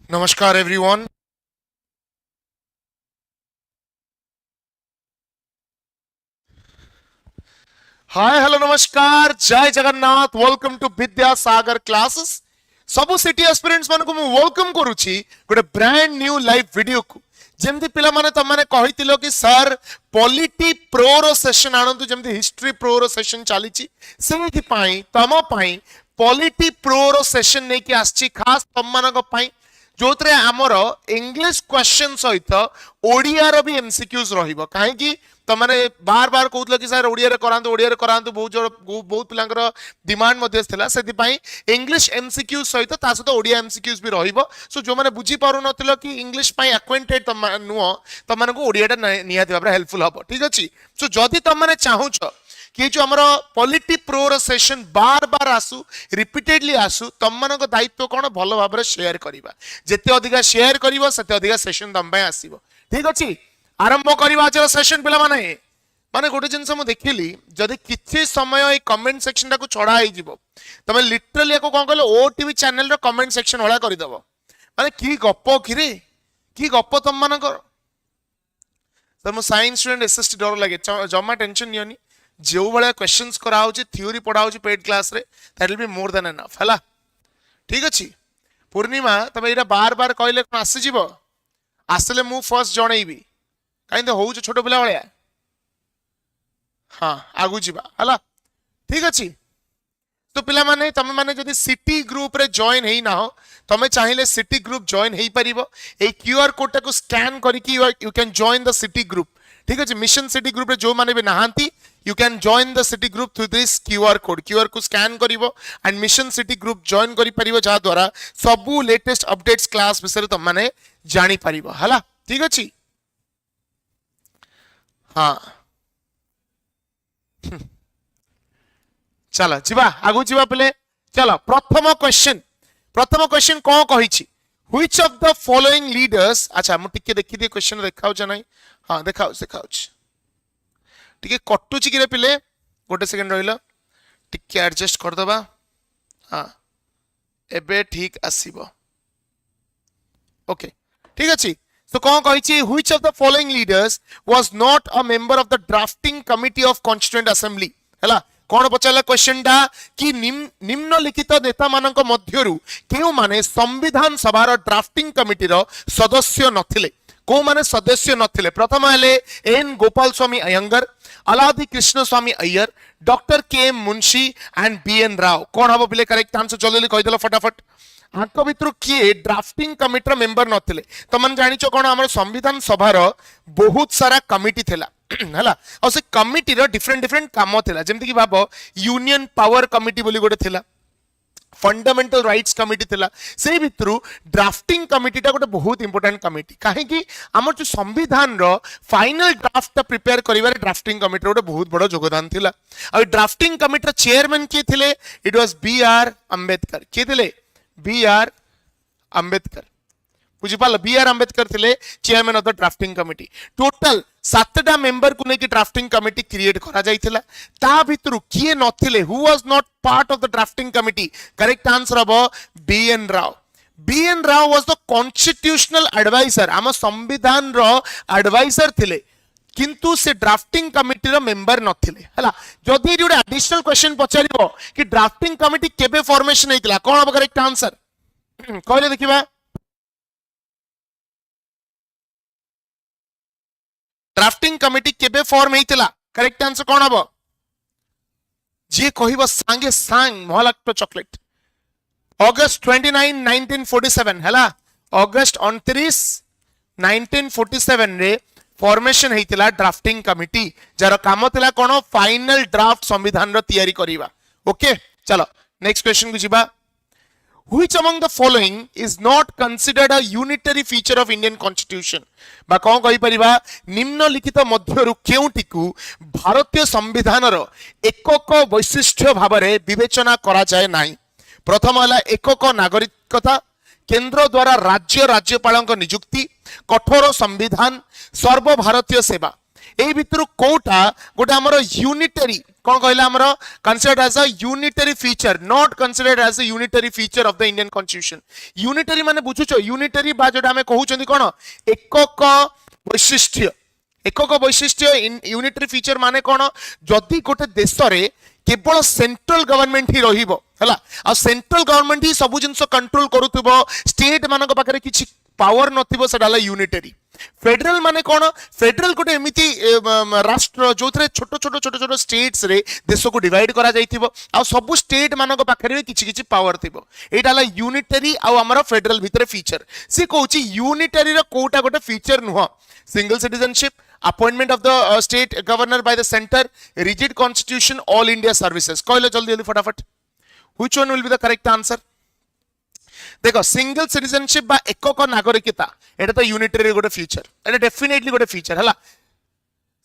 नमस्कार एवरीवन। हाय हेलो नमस्कार जय Jagannath welcome to Vidyasagar classes. सब सिटी एस्पिरेंट्स मान को मु वेलकम करूची गोटे ब्रांड न्यू लाइव वीडियो को। जेमती पिला माने तम माने कहितिलो कि सर पॉलिटी प्रो रो सेशन आनंतु जेमती हिस्ट्री प्रो रो सेशन चलीची सेमती पाई तम पाई पॉलिटी प्रो रो सेशन नै कि आछि खास तम मानक पाई जोतरे आमर इंग्लिश क्वेश्चन सहित ओडिया रो भी एमसीक्यूज रहिबो। काहे कि तमाने बार बार कहउतलो कि सर ओडिया रे करांतु बहुत पिलांकर डिमांड मध्ये थिला सेति पई इंग्लिश एमसीक्यूज सहित ता सहित ओडिया एमसीक्यूज भी रहिबो। सो जो माने बुझी पारु नथिलो कि इंग्लिश पई एक्वेंटेड नुओ तमाने को ओडियाटा निहाती भाबरे हेल्पफुल हबो। ठीक अछि। सो जदि तमाने चाहुचो कि जो आमर पॉलिटी प्रो रो सेशन बार बार आसु रिपीटेडली आसु तम मानक दायित्व कोन भलो भाबरे शेयर करिबा। जेते अधिका शेयर करिवो सेते अधिका सेशन तम पई आसीबो। ठीक अछि। आरंभ करिबा आज सेशन पिला माने माने गोटे जिनस मु देखिली जदि किछि समय ए कमेंट सेक्शन को छड़ा आइ जिवो तमे लिटरली एको कोन कहलो ओटीवी चैनल रो कमेंट सेक्शन होला करि दबो। माने की गप्पो किरे की गप्पो तम मानक सर मु साइंस स्टूडेंट एसएसटी डर लागे जम्मा टेंशन नियोनी जो भाया क्वेश्चंस करा थ्योरी पढ़ा पेड क्लास रे that will be more than enough हला। ठीक अछि। पूर्णिमा तमे इरा बार बार कहले कोन आसी जिवो आसले मु फर्स्ट जणैबी कहीं तो हो छोट पिला भाया। हाँ आगु जीवा हला। ठीक अछि। तो पिला माने तमे माने जदि सिटी ग्रुप रे जॉइन हेई ना हो तमे चाहिले सिटी ग्रुप जॉइन हेई परिबो। ए क्यूआर कोड टा को स्कैन करिकि you can join the city group. ठीक अछि। मिशन सिटी ग्रुप रे जो माने भी नहांती you can join the city group through this QR को स्कैन करिवो and mission city group join करि परिबो जा द्वारा सबु लेटेस्ट अपडेट्स क्लास विषय तम माने जानि परिबो हला। ठीक अछि। हाँ चलो जीवा आगु जीवा पले। चलो प्रथम क्वेश्चन कौन कहिछि which of the following leaders. अच्छा मु टिके देखि दे क्वेश्चन देखाउ छ नाही। हां देखाउ टिके कटुची कि पिले गोटे सेकंड रहिलो टिके एडजस्ट कर दबा। हां एबे ठीक आसीबो। ओके ठीक अछि। So कौन कहिछि which of the following leaders was not a member of the drafting committee of constituent assembly हला। कौन पचाला क्वेश्चन डा कि निम्नलिखित नेता मानक मध्यरु केउ माने संविधान सभा रो ड्राफ्टिंग कमिटी रो सदस्य नथिले को माने सदस्य नथिले। प्रथम हेले N Gopal Swami Ayyangar Alladi Krishna Swami Ayyar doctor K M Munshi and BN Rau. कौन हबो बिले करेक्ट आंसर जल्दी कहि देलो फटाफट। आंक भितर किए ड्राफ्टिंग कमिटी मेंबर नथिले तो मन जानिचो कोन हमर संविधान सभा रो बहुत सारा कमिटी थिला हला और से कमिटी रो डिफरेंट डिफरेंट काम थिला जेमति कि भाबो यूनियन पावर कमिटी बोली गोटे थिला फंडामेंटल राइट्स कमिटी थिला से भितरु ड्राफ्टिंग कमिटी टा गोटे बहुत इंपोर्टेंट कमिटी काहे कि हमर जो संविधान रो फाइनल ड्राफ्ट प्रिपेयर करिवारे ड्राफ्टिंग कमिटी रो बहुत बड़ योगदान थिला। और ड्राफ्टिंग कमिटी रो चेयरमैन के थिले it was B R Ambedkar के थिले बी आर अंबेडकर बुझिपाल बी आर अंबेडकर थिले chairman of the drafting committee. Total 7टा मेंबर को नेकी ड्राफ्टिंग कमिटी क्रिएट करा जाइथिला ता भितरु किए नथिले who was not part of the drafting committee correct answer हबो B N Rau. B N Rau was the constitutional adviser आम संविधान रो एडवाइजर थिले किंतु से ड्राफ्टिंग कमिटी रो मेंबर नथिले हला। जदि जोडे एडिशनल क्वेश्चन पचारिबो कि ड्राफ्टिंग कमिटी केबे फॉर्मेशन हेतिला कोन हबो करेक्ट आंसर कहले देखिबा। ड्राफ्टिंग कमिटी केबे फॉर्म हेतिला करेक्ट आंसर कोन हबो जे कहिबो सांगे सांग मोहलक्ट चॉकलेट। अगस्त 29 1947 हला अगस्त 29 1947 रे फॉर्मेशन हेतिला ड्राफ्टिंग कमिटी जार काम थिला कोन फाइनल ड्राफ्ट संविधान रो तैयारी करिबा। ओके चलो नेक्स्ट क्वेश्चन को जिबा। Which among the following is not considered a unitary feature of Indian Constitution बा कौन कहि परिबा निम्नलिखित मध्यरु केउटिकु भारतीय संविधान रो एकक वैशिष्ट्य भाबरे विवेचना करा जाय नाही। प्रथम हला एकक नागरिकता केंद्र द्वारा राज्यपाल नियुक्ति कठोर संविधान सर्वभारतीय सेवा एई भितरु कोटा गोटे हमर यूनिटरी कौन कहला हमर considered as a unitary feature not considered as a unitary feature of the Indian constitution unitary माने बुझुचो यूनिटरी बा जोटा हमें कहउचंदी कोन एकक वैशिष्ट्य एकक वैशिष्ट्य यूनिटरी फीचर माने कोन जदि गोटे देश रे केवल सेंट्रल गवर्नमेंट ही रहिबो हला आ सेंट्रल गवर्नमेंट ही सब जिंस कंट्रोल करूथबो स्टेट मानक पाखरे किछि पावर नथिबो सेडाला यूनिटरी फेडरल माने कोन फेडरल गोटे एमिति राष्ट्र जोथरे छोट छोट छोट छोट स्टेट्स रे देश को डिवाइड करा जाइथिबो आ सब स्टेट मानक पाखरे किछि किछि पावर थिबो एटाला यूनिटरी आ हमर फेडरल भितरे फीचर से कहउची यूनिटरी रो कोटा गोटे फीचर नुह single citizenship appointment of the state governor by the center rigid constitution all india services कहले जल्दी जल्दी फटाफट which one will be the correct answer देखो सिंगल सिटीजनशिप बा एकक नागरिकता एटा तो यूनिटरी गोटे फीचर एटा डेफिनेटली गोटे फीचर हला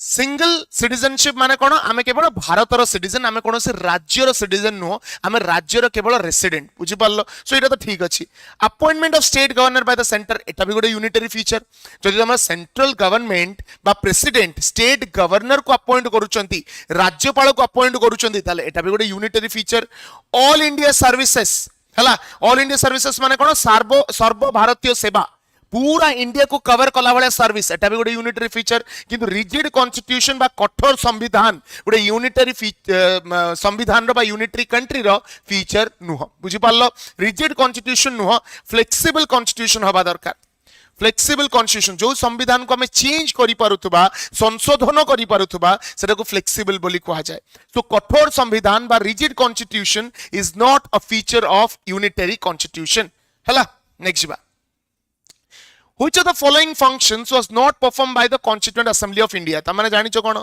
सिंगल सिटीजनशिप माने कोन आमे केवल भारतर सिटीजन आमे कोन से राज्यर सिटीजन नो आमे राज्यर केवल रेसिडेंट बुझी पारलो सो एटा तो ठीक अछि appointment of state governor by the centre एटा भी गोटे यूनिटरी फीचर जदि हम सेंट्रल गवर्नमेंट बा प्रेसिडेंट स्टेट गवर्नर को अपॉइंट करूचंती राज्यपाल को अपॉइंट करूचंती ताले एटा भी गोटे unitary feature all India services हला ऑल इंडिया सर्विसेज माने कोन सर्व भारतीय सेवा पूरा इंडिया को कवर कला वाला सर्विस एटा भी गोटे यूनिटरी फीचर किंतु रिजिड कॉन्स्टिट्यूशन बा कठोर संविधान गोटे यूनिटरी संविधान रो बा यूनिटरी कंट्री रो फीचर नुह बुझी पारलो रिजिड कॉन्स्टिट्यूशन नुह फ्लेक्सिबल कॉन्स्टिट्यूशन हबा दरकार फ्लेक्सिबल कॉन्स्टिट्यूशन जो संविधान को हमें चेंज करि पारुथबा संशोधन करि पारुथबा सेटा को फ्लेक्सिबल बोली कहा जाए तो कठोर संविधान बा rigid constitution is not a feature of unitary constitution हला नेक्स्ट बा Which of the following functions was not performed by the Constituent Assembly of India? तमाने जानी चो कोन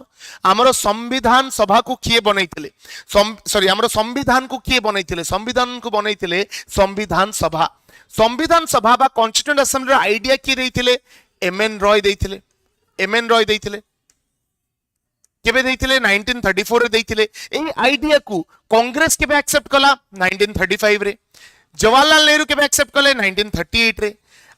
हमरो संविधान सभा को किए बनैतिले सॉरी हमरो संविधान को किए बनैतिले संविधान को बनैतिले संविधान सभा बा कॉन्स्टिट्यूएंट असेंबली आईडिया किए देइतिले एमएन रॉय देइतिले केबे देइतिले 1934 रे देइतिले ए आईडिया को कांग्रेस केबे एक्सेप्ट कला 1935 रे जवाहरलाल नेहरू केबे एक्सेप्ट कले 1938 रे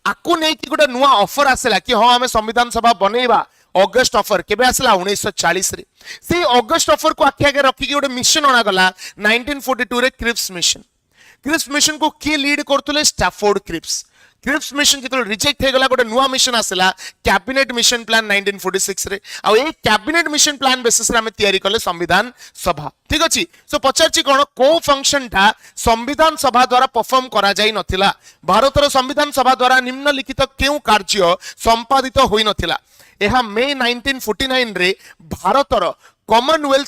आकु नै कि गोटे नुआ ऑफर आसला कि हां हमें संविधान सभा बनेबा अगस्त ऑफर केबे आसला 1940 रे से अगस्त ऑफर को आखि आगे रखी कि गोटे मिशन अना गला 1942 रे क्रिप्स मिशन को के लीड करथले स्टैफोर्ड क्रिप्स मिशन जेतो रिजेक्ट हे गला गोटे नुआ मिशन आसला कैबिनेट मिशन प्लान 1946 रे आ ए कैबिनेट मिशन प्लान बेसिस रे हम तयारी करले संविधान सभा ठीक अछि सो पचारची कोन को फंक्शन था संविधान सभा द्वारा परफॉर्म करा जाई नथिला भारतर संविधान सभा द्वारा निम्नलिखित केउ कार्य संपादित होई नथिला एहा मे 1949 रे भारतर कॉमनवेल्थ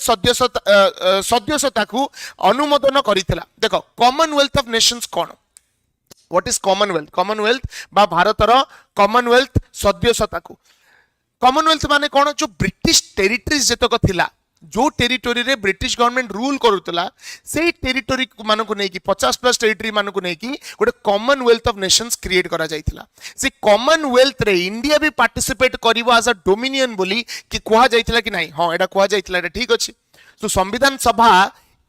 सदस्यता को अनुमोदन करितला देखो Commonwealth of Nations cone what is Commonwealth बा भारतर कॉमनवेल्थ सदस्यता को कॉमनवेल्थ माने कोन जो ब्रिटिश टेरिटरीज जेतक थिला जो टेरिटोरी रे ब्रिटिश गवर्नमेंट रूल करूतला से टेरिटोरी मान को नहीं कि 50+ टेरिटरी मान को नहीं कि गोटे कॉमनवेल्थ ऑफ नेशंस क्रिएट करा जाइथिला से कॉमनवेल्थ रे इंडिया भी पार्टिसिपेट करिवो एज अ डोमिनियन बोली कि कहा जाइथिला कि नहीं हां एटा कहा जाइथिला एटा ठीक अछि तो संविधान सभा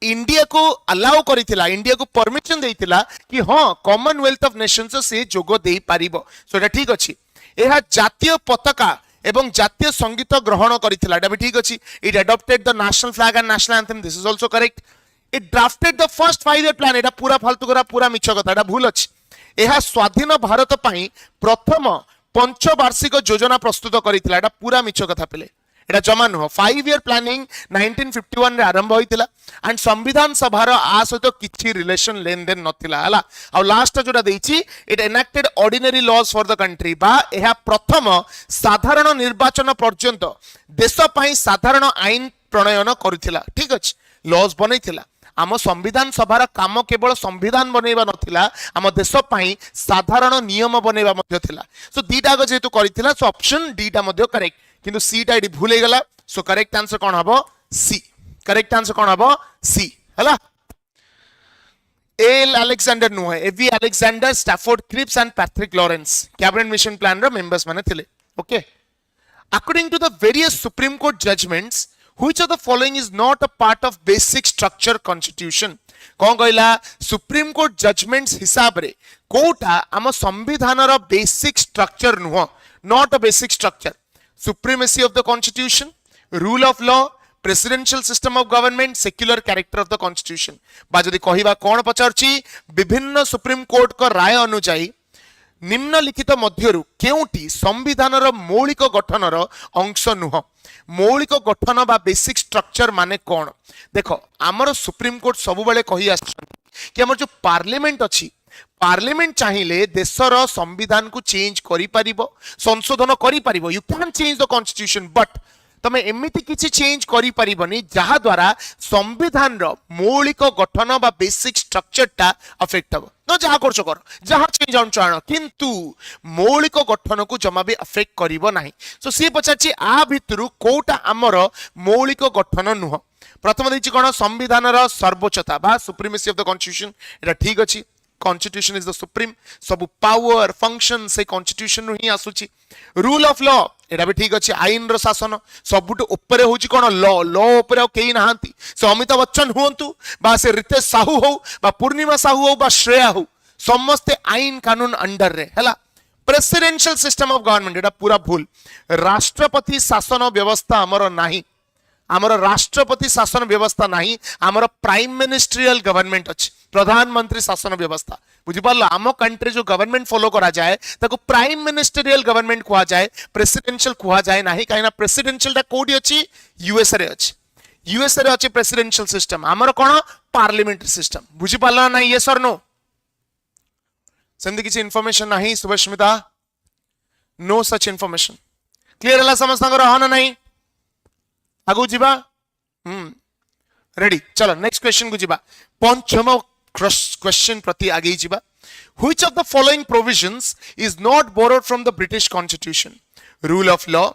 इंडिया को अलाउ करिथिला इंडिया को परमिशन देइथिला कि हां कॉमनवेल्थ ऑफ नेशंस से जोग देई पारिबो सो एटा ठीक अछि एहा जातीय पताका एवं जातीय संगीत ग्रहण करिथिला एटा भी ठीक अछि it adopted the national flag and national anthem this is also correct it drafted the first 5 year plan एटा पूरा फालतू करा पूरा मिछ कथा एटा भूल अछि एहा स्वाधीन भारत पई प्रथम पंचवार्षिक योजना प्रस्तुत करिथिला एटा पूरा मिछ कथा पेले एटा जमा नुह 5 ईयर प्लानिंग 1951 रे आरंभ होइतिला एंड संविधान सभार आ सहित किछि रिलेशन लेन देन नथिला हला आ लास्ट जोटा देइछि it enacted ordinary laws for the country बा एहा प्रथम साधारण निर्वाचन पर्यंत देश पई साधारण आईन प्रणयन करिथिला ठीक अछि लॉज बनैथिला आम संविधान सभार काम केवल संविधान बनैबा नथिला आम देश पई साधारण नियम बनैबा मध्ये थिला सो दीटा को जेतु करिथिला सो ऑप्शन डीटा मध्ये करेक्ट किंतु सी टा एडी भूल गला सो करेक्ट आंसर कोन हबो सी करेक्ट आंसर कोन हबो सी हला एल अलेक्जेंडर नु है A V Alexander Stafford Cripps and Patrick Lawrence cabinet mission plan रो मेंबर्स माने थिले okay according to the various supreme court judgments which of the following is not a part of basic structure constitution कौन कहला supreme court judgements हिसाब रे कोटा आम संविधान बेसिक स्ट्रक्चर नुह not a basic structure supremacy of the constitution rule of law, presidential system of government, secular character of the constitution. बा जदि कहिबा कोन पचारची विभिन्न सुप्रीम कोर्ट को राय अनुसार निम्नलिखित मध्यरु केउटी संविधानर मौलिक गठनर अंश नुह। मौलिक गठन बा बेसिक स्ट्रक्चर माने कोन? देखो आमर सुप्रीम कोर्ट सब बेले कहि आछन कि हमर जो पार्लियामेंट अछि, पार्लियामेंट चाहिए देशर संविधान को चेंज करि परिबो, संशोधन करि परिबो। You can change the constitution, but तमे एमिति किछि चेंज करि परिबनी जहा द्वारा संविधान रो मौलिक गठन बा बेसिक स्ट्रक्चर टा अफेक्ट हबो। न जहा करछो कर, जहा चेंज ऑन चाण, किंतु मौलिक गठन को जमा भी अफेक्ट करिवो नाही। सो सी पचाछि आ भितरु कोटा हमर मौलिक गठन नुह। प्रथम दैछि कोन? संविधानर सर्वोच्चता बा सुप्रीमेसी ऑफ द कॉन्स्टिट्यूशन। एटा ठीक अछि, कॉन्स्टिट्यूशन इज द सुप्रीम, सब पावर फंक्शन से कॉन्स्टिट्यूशन ही आसुची। रूल ऑफ लॉ एटा भी ठीक अछि, आईन रो शासन सबुट ऊपर होची कोन? लॉ। लॉ ऊपर केही नाहंती, से अमिताभ बच्चन हुंतु बा से रितेश साहू हो बा पूर्णिमा साहू हो बा श्रेया हो, समस्ते आईन कानून अंडर रे हला। प्रेसिडेंशियल सिस्टम ऑफ गवर्नमेंट एटा पूरा भूल। राष्ट्रपति शासन व्यवस्था हमर नाही, आमर राष्ट्रपति शासन व्यवस्था नहीं, आमर प्राइम मिनिस्ट्रियल गवर्नमेंट अछि, प्रधानमंत्री शासन व्यवस्था। बुझी पारल? आम कंट्री जो गवर्नमेंट फॉलो करा जाए ताको प्राइम मिनिस्ट्रियल गवर्नमेंट कुआ जाए, प्रेसिडेंशियल कुआ जाए नाही। काइना प्रेसिडेंशियल दा कोडी अछि? यूएसए रे अछि, यूएसए रे अछि प्रेसिडेंशियल सिस्टम। आमर कोन? Parliamentary system. बुझी पारल ना? यस और नो? सेंदी किछि इंफॉर्मेशन नाही Subhasmita? No such information. Clear हला समस्तंकर? ह ना नाही? आगु जीवा? रेडी? चलो नेक्स्ट क्वेश्चन को जीवा। पंचम क्वेश्चन प्रति आगे जीवा। Which of the following provisions is not borrowed from the British Constitution? Rule of law,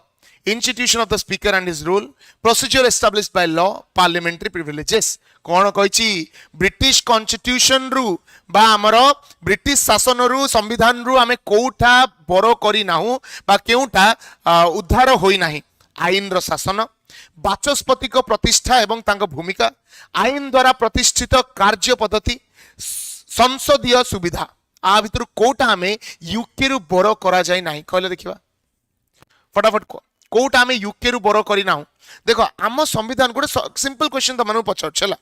institution of the speaker and his rule, procedure established by law, parliamentary privileges। कौन कहिछि? British constitution रु बा हमरो British शासन रु संविधान रु हमें कोठा बोरो करी नाहु बा केउटा उद्धार होई नाही। आईन रो शासन, बाचस्पति को प्रतिष्ठा एवं तांको भूमिका, आईन द्वारा प्रतिष्ठित कार्य पद्धति, संसदीय सुविधा। आ भितर कोटा हमें यूके रु बोरो करा जाय नाही? कहले देखिबा फटाफट को कोटा हमें यूके रु बोरो करी नाहु। देखो आम संविधान गोटे सिंपल क्वेश्चन त मानु पचार छला।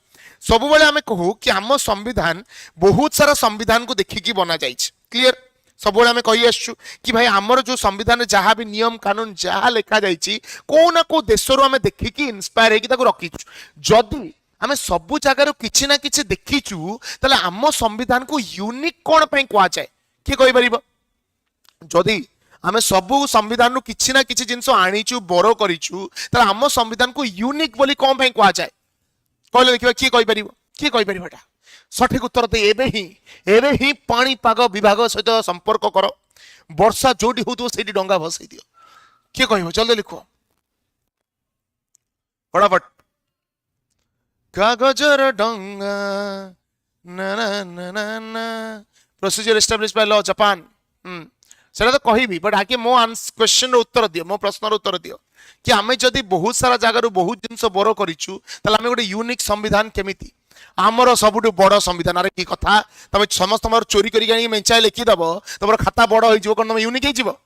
सब बेले हमें कहू कि आम संविधान बहुत सारा संविधान को देखिकी बना जाइछ। क्लियर? सब हमें कही आसु कि भाई आमर जो संविधान जहाँ भी नियम कानून जहाँ लिखा जाइए को ना को देश आम देखिकी इन्स्पायर होगी रखीचु। जदि आम सबु जगार किसी ना कि देखीचु ताले आम संविधान को यूनिक कौन पे कह जाए? किए कहीपर? जदि आम सबू संविधान रु किसी ना कि जिन आनीचु बोरो करिचु ताले आम संविधान को यूनिक बोली कौन पे कह जाए? कहले देखिबा किए कहीपर? किए कहीपर एटा? सठिक उत्तर दे एबे ही पाणीपाग विभाग सहित संपर्क कर। वर्षा जोटी होतो सेठी डंगा भसई दियो। किए कहबो? जल्दी लिखो फटाफट। कागजर डंगा ना ना ना ना ना, procedure established by law, Japan. सेटा तो कहबी, बट आके मो क्वेश्चन रो उत्तर दियो, मो प्रश्न रो उत्तर दियो कि आमे जदी बहुत सारा जगह रो बहुत जिंस बोरो करिचु ताले आमे गोटे यूनिक संविधान केमिति? आमर सबुठ बड़ संविधान। अरे की कथा, तुम समस्त चोरी करी मेंचाए लिखिदेव तुम खाता बड़ हो तुम यूनिक हो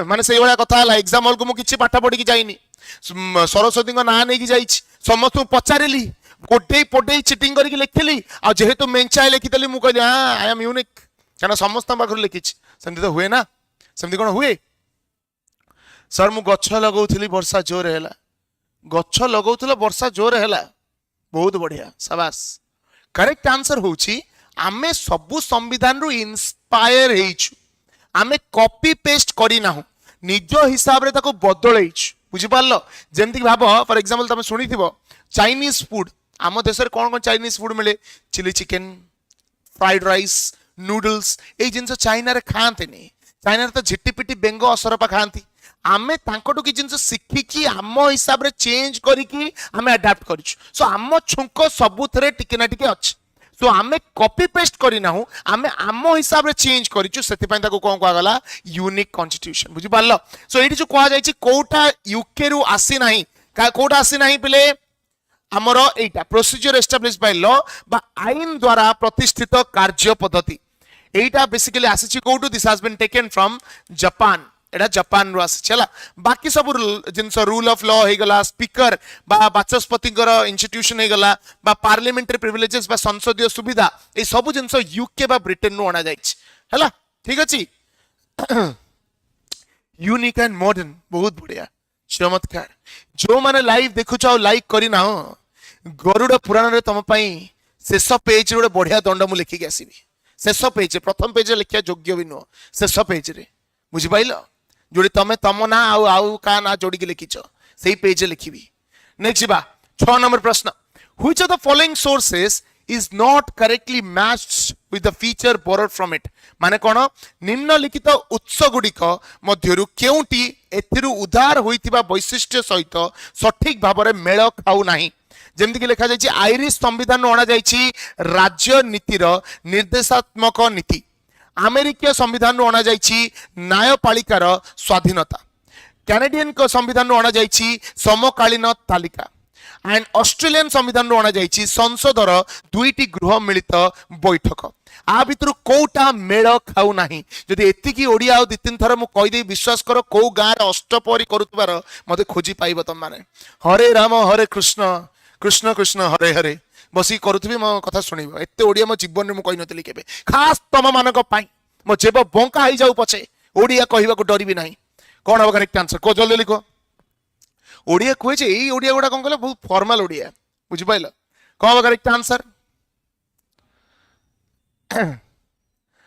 माने से भाया कथा है। एग्जाम हल को मुझे पाठ पढ़ी जाइनी, सरस्वती ना नहीं जाइए, समस्त पचारि गोटे पटे चिटिंग करके लिखिली आ जेहेतु मेंचाए लिखिदेली मुझे हाँ आई एम यूनिक क्या समस्त पाखर लिखी। सेमती तो हुए ना? सेमती कौन हुए? सर मु गछ लगौली वर्षा जोर है, गछ लगौल वर्षा जोर है, बहुत बढ़िया शाबाश। करेक्ट आंसर होची आमे सबु संविधान रु इंस्पायर हेइछु, आमे कॉपी पेस्ट करी नाहु, निज हिसाब रे ताको बदलैछु। बुझि पारलो? जेमति भाबो फॉर एग्जांपल तमे सुनिथिबो चाइनीज फूड, आम देश कौन कौन चाइनीज फूड मिले? Chilli chicken, fried rice, noodles, ए जिनस चाइना रे खाते नहीं। चाइना रे तो झिट्टी बेंग असरपा खाती। आमे तांकोटु कि जिनस शिखिकी आम हिसाब रे चेंज करिकी आमे अडाप्ट करिछु। सो आम छुंक सबुथरे टिके ना टिके अछि। सो आमे कॉपी पेस्ट करी नाहु, आमे आम हिसाब रे चेंज करिछु। सेति पय ताको कोन कोआ गला? Unique constitution. बुझि पारलो? सो एठी जो कोआ जायछि कोठा यूके रु आसी नाही, कोठा आसी नाही पिले आमर एटा प्रोसीजर एस्टैब्लिश्ड बाय लॉ बा आईन द्वारा प्रतिष्ठित कार्य पद्धति। एटा बेसिकली आसीछि कोठु? This has been taken from Japan. एटा जापान रो आसी छला बाकी सब जिनस रूल ऑफ लॉ हे गला स्पीकर बा बाचस्पति इंस्टीट्यूशन हे गला बा पार्लियामेंटरी प्रिविलेजेस बा संसदीय सुविधा ए सब जिनस यूके बा ब्रिटेन रो आना जाइछ हला ठीक अछि यूनिक एंड मॉडर्न बहुत बढ़िया चमत्कार जो माने लाइव देखु चाओ लाइक करी ना गरुड़ पुराण रे तुम पई शेष पेज रे बढ़िया दंड मु लिखि के आसीबी शेष पेज प्रथम पेज लिखिया योग्य भी नो शेष पेज रे बुझि पाइलो जोड़ी तमे तम ना आउ का ना जोड़ी के लिखिछ सेही पेज लिखिबी नेक्स्ट बा 6 नंबर प्रश्न which of the following sources is not correctly matched with the feature borrowed from it माने कोन निम्नलिखित उत्स गुडिक मध्यरु केउटी एथिरु उधार होइतिबा वैशिष्ट्य सहित सठिक भाबरे मेळ खाउ नाही जेमति कि लिखा जायछि आयरिश संविधान अणा जायछि राज्य नीतिर निर्देशात्मक नीति अमेरिकीय संविधान अणा जायछि न्यायपालिकार स्वाधीनता कैनेडियन को संविधान अणा जायछि समकालीन तालिका एंड ऑस्ट्रेलियन संविधान अणा जायछि संसदर दुईटी गृह मिलित बैठक आ भितर कोटा मेळ खाउ नाही जदि एतिकी ओडिया आ 2-3 थर मु कहि दे विश्वास करो को गां रे अष्टपहरी करूतबार मते खोजी पाइबो तम माने हरे राम हरे कृष्ण कृष्ण कृष्ण हरे हरे बसी करूथबी मो कथा सुनिबो एते ओडिया मो जीवन रे मु कहि नतली केबे खास तम मानक पाई मो जेब बंका होई जाऊ पछे ओडिया कहिबा को डरिबी नाही कोन हो करेक्ट आंसर को जल्दी लिखो ओडिया कहे जे ई ओडिया गुडा कोन कहले बहुत फॉर्मल ओडिया बुझि पाइलो कोन हो करेक्ट आंसर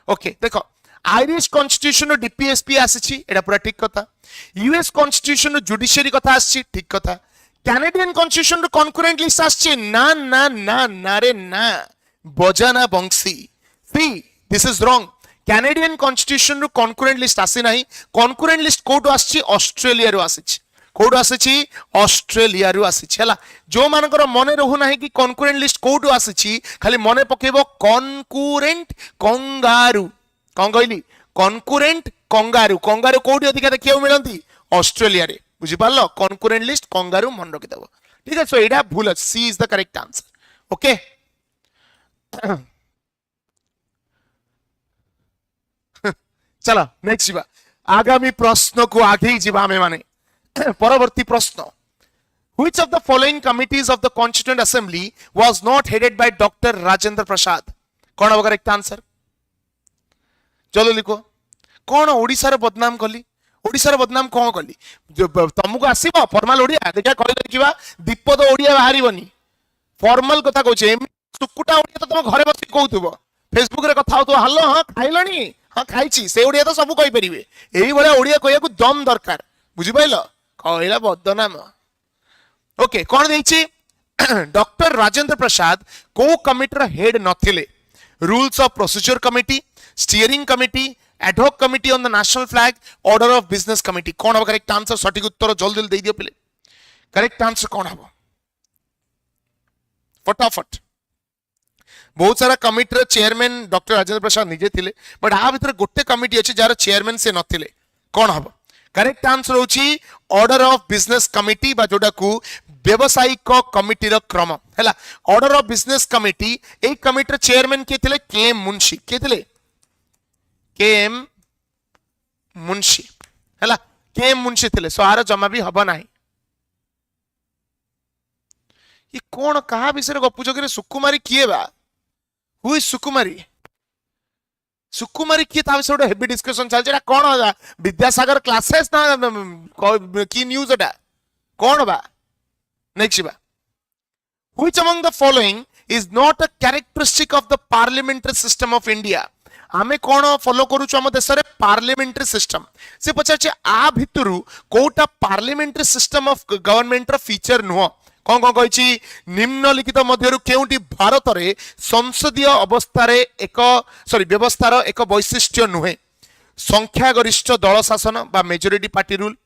ओके देखो आयरिश कॉन्स्टिट्यूशन डीपीएसपी आसी एटा पूरा ठीक कथा यूएस कॉन्स्टिट्यूशन जुडिशियरी कथा आसी ठीक कथा कैनेडियन कॉन्स्टिट्यूशन कॉन्करेंट लिस्ट आसी ना ना ना ना रे ना बजाना बंसी see this is wrong Canadian constitution रो कॉन्करेंट लिस्ट आसी नाही कॉन्करेंट लिस्ट कोड आसी ऑस्ट्रेलिया रो आसी कोड आसी ऑस्ट्रेलिया रो आसी हला जो मानकर मने रहु नाही कि कॉन्करेंट लिस्ट कोड आसी खाली मने पकेबो कॉन्करेंट कंगारू कोन कहली कॉन्करेंट कंगारू कंगारू कोडी अधिका देखियो मिलंती ऑस्ट्रेलिया रे बुझि पारलो कॉन्करेंट लिस्ट कंगारू मन रखि देबो ठीक है सो एडा भूल C is the correct answer okay चलो नेक्स्ट जीवा आगामी प्रश्न को आगे जीवा हमें माने परवर्ती प्रश्न which of the following committees of the constituent assembly was not headed by Dr. Rajendra Prasad कौन होगा करेक्ट आंसर चलो लिखो कौन ओडिसा रे बदनाम कली ओडिसा रे बदनाम कौन कली तुमको आसीबो फॉर्मल ओडिया देखा कहि देखिबा दीपद ओडिया बाहरिबनी फॉर्मल कथा कहछे सुकुटा ओडिया तो तुम घरे बसी कहउथबो फेसबुक रे कथा होतो हल्लो हां खाइलनी हां खाइची से ओडिया तो सब कहि परिबे एही बळे ओडिया कहिया को दम दरकार बुझि पाइलो कहला बदनाम ओके कौन देछि डॉक्टर राजेंद्र प्रसाद को कमिटर हेड नथिले rules of procedure committee steering committee ad hoc committee on the national flag order of business committee कौन हो करेक्ट आंसर सटीक उत्तर जल्दी जल्दी दे दियो पिले करेक्ट आंसर कौन हो फटाफट बहुत सारा कमिटी रे चेयरमैन डॉक्टर राजेंद्र प्रसाद निजे थिले बट आ भीतर गोटे कमिटी अछि जार चेयरमैन से नथिले कौन हो करेक्ट आंसर होची ऑर्डर ऑफ बिजनेस कमिटी बा जोडा को व्यवसायिक कमिटी रो क्रम हैला order of business committee A committee chairman के थिले केएम मुंशी के थिले केएम मुंशी हैला केएम मुंशी थिले सो आर जमा भी हबो नाही ये कोन कहा विषय गपु जगरे सुकुमारी किए बा हु इज सुकुमारी सुकुमारी किए ता विषय हेवी डिस्कशन चल जेटा कोन होला विद्यासागर क्लासेस ना की न्यूज एटा कोन बा नेक्स्ट बा which among the following is not a characteristic of the parliamentary system of India आमे कोन फॉलो करू छु हम देश रे पार्लियामेंटरी सिस्टम से पछाचे आ भितरु कोटा पार्लियामेंटरी सिस्टम ऑफ गवर्नमेंट रो फीचर नुह कौन कौन कही निम्नलिखित मध्यरु केउटी भारत रे संसदीय अवस्था रे एक सॉरी व्यवस्थार एक वैशिष्ट्य नुहे संख्यागरिष्ठ दल शासन बा मेजोरिटी पार्टी रूल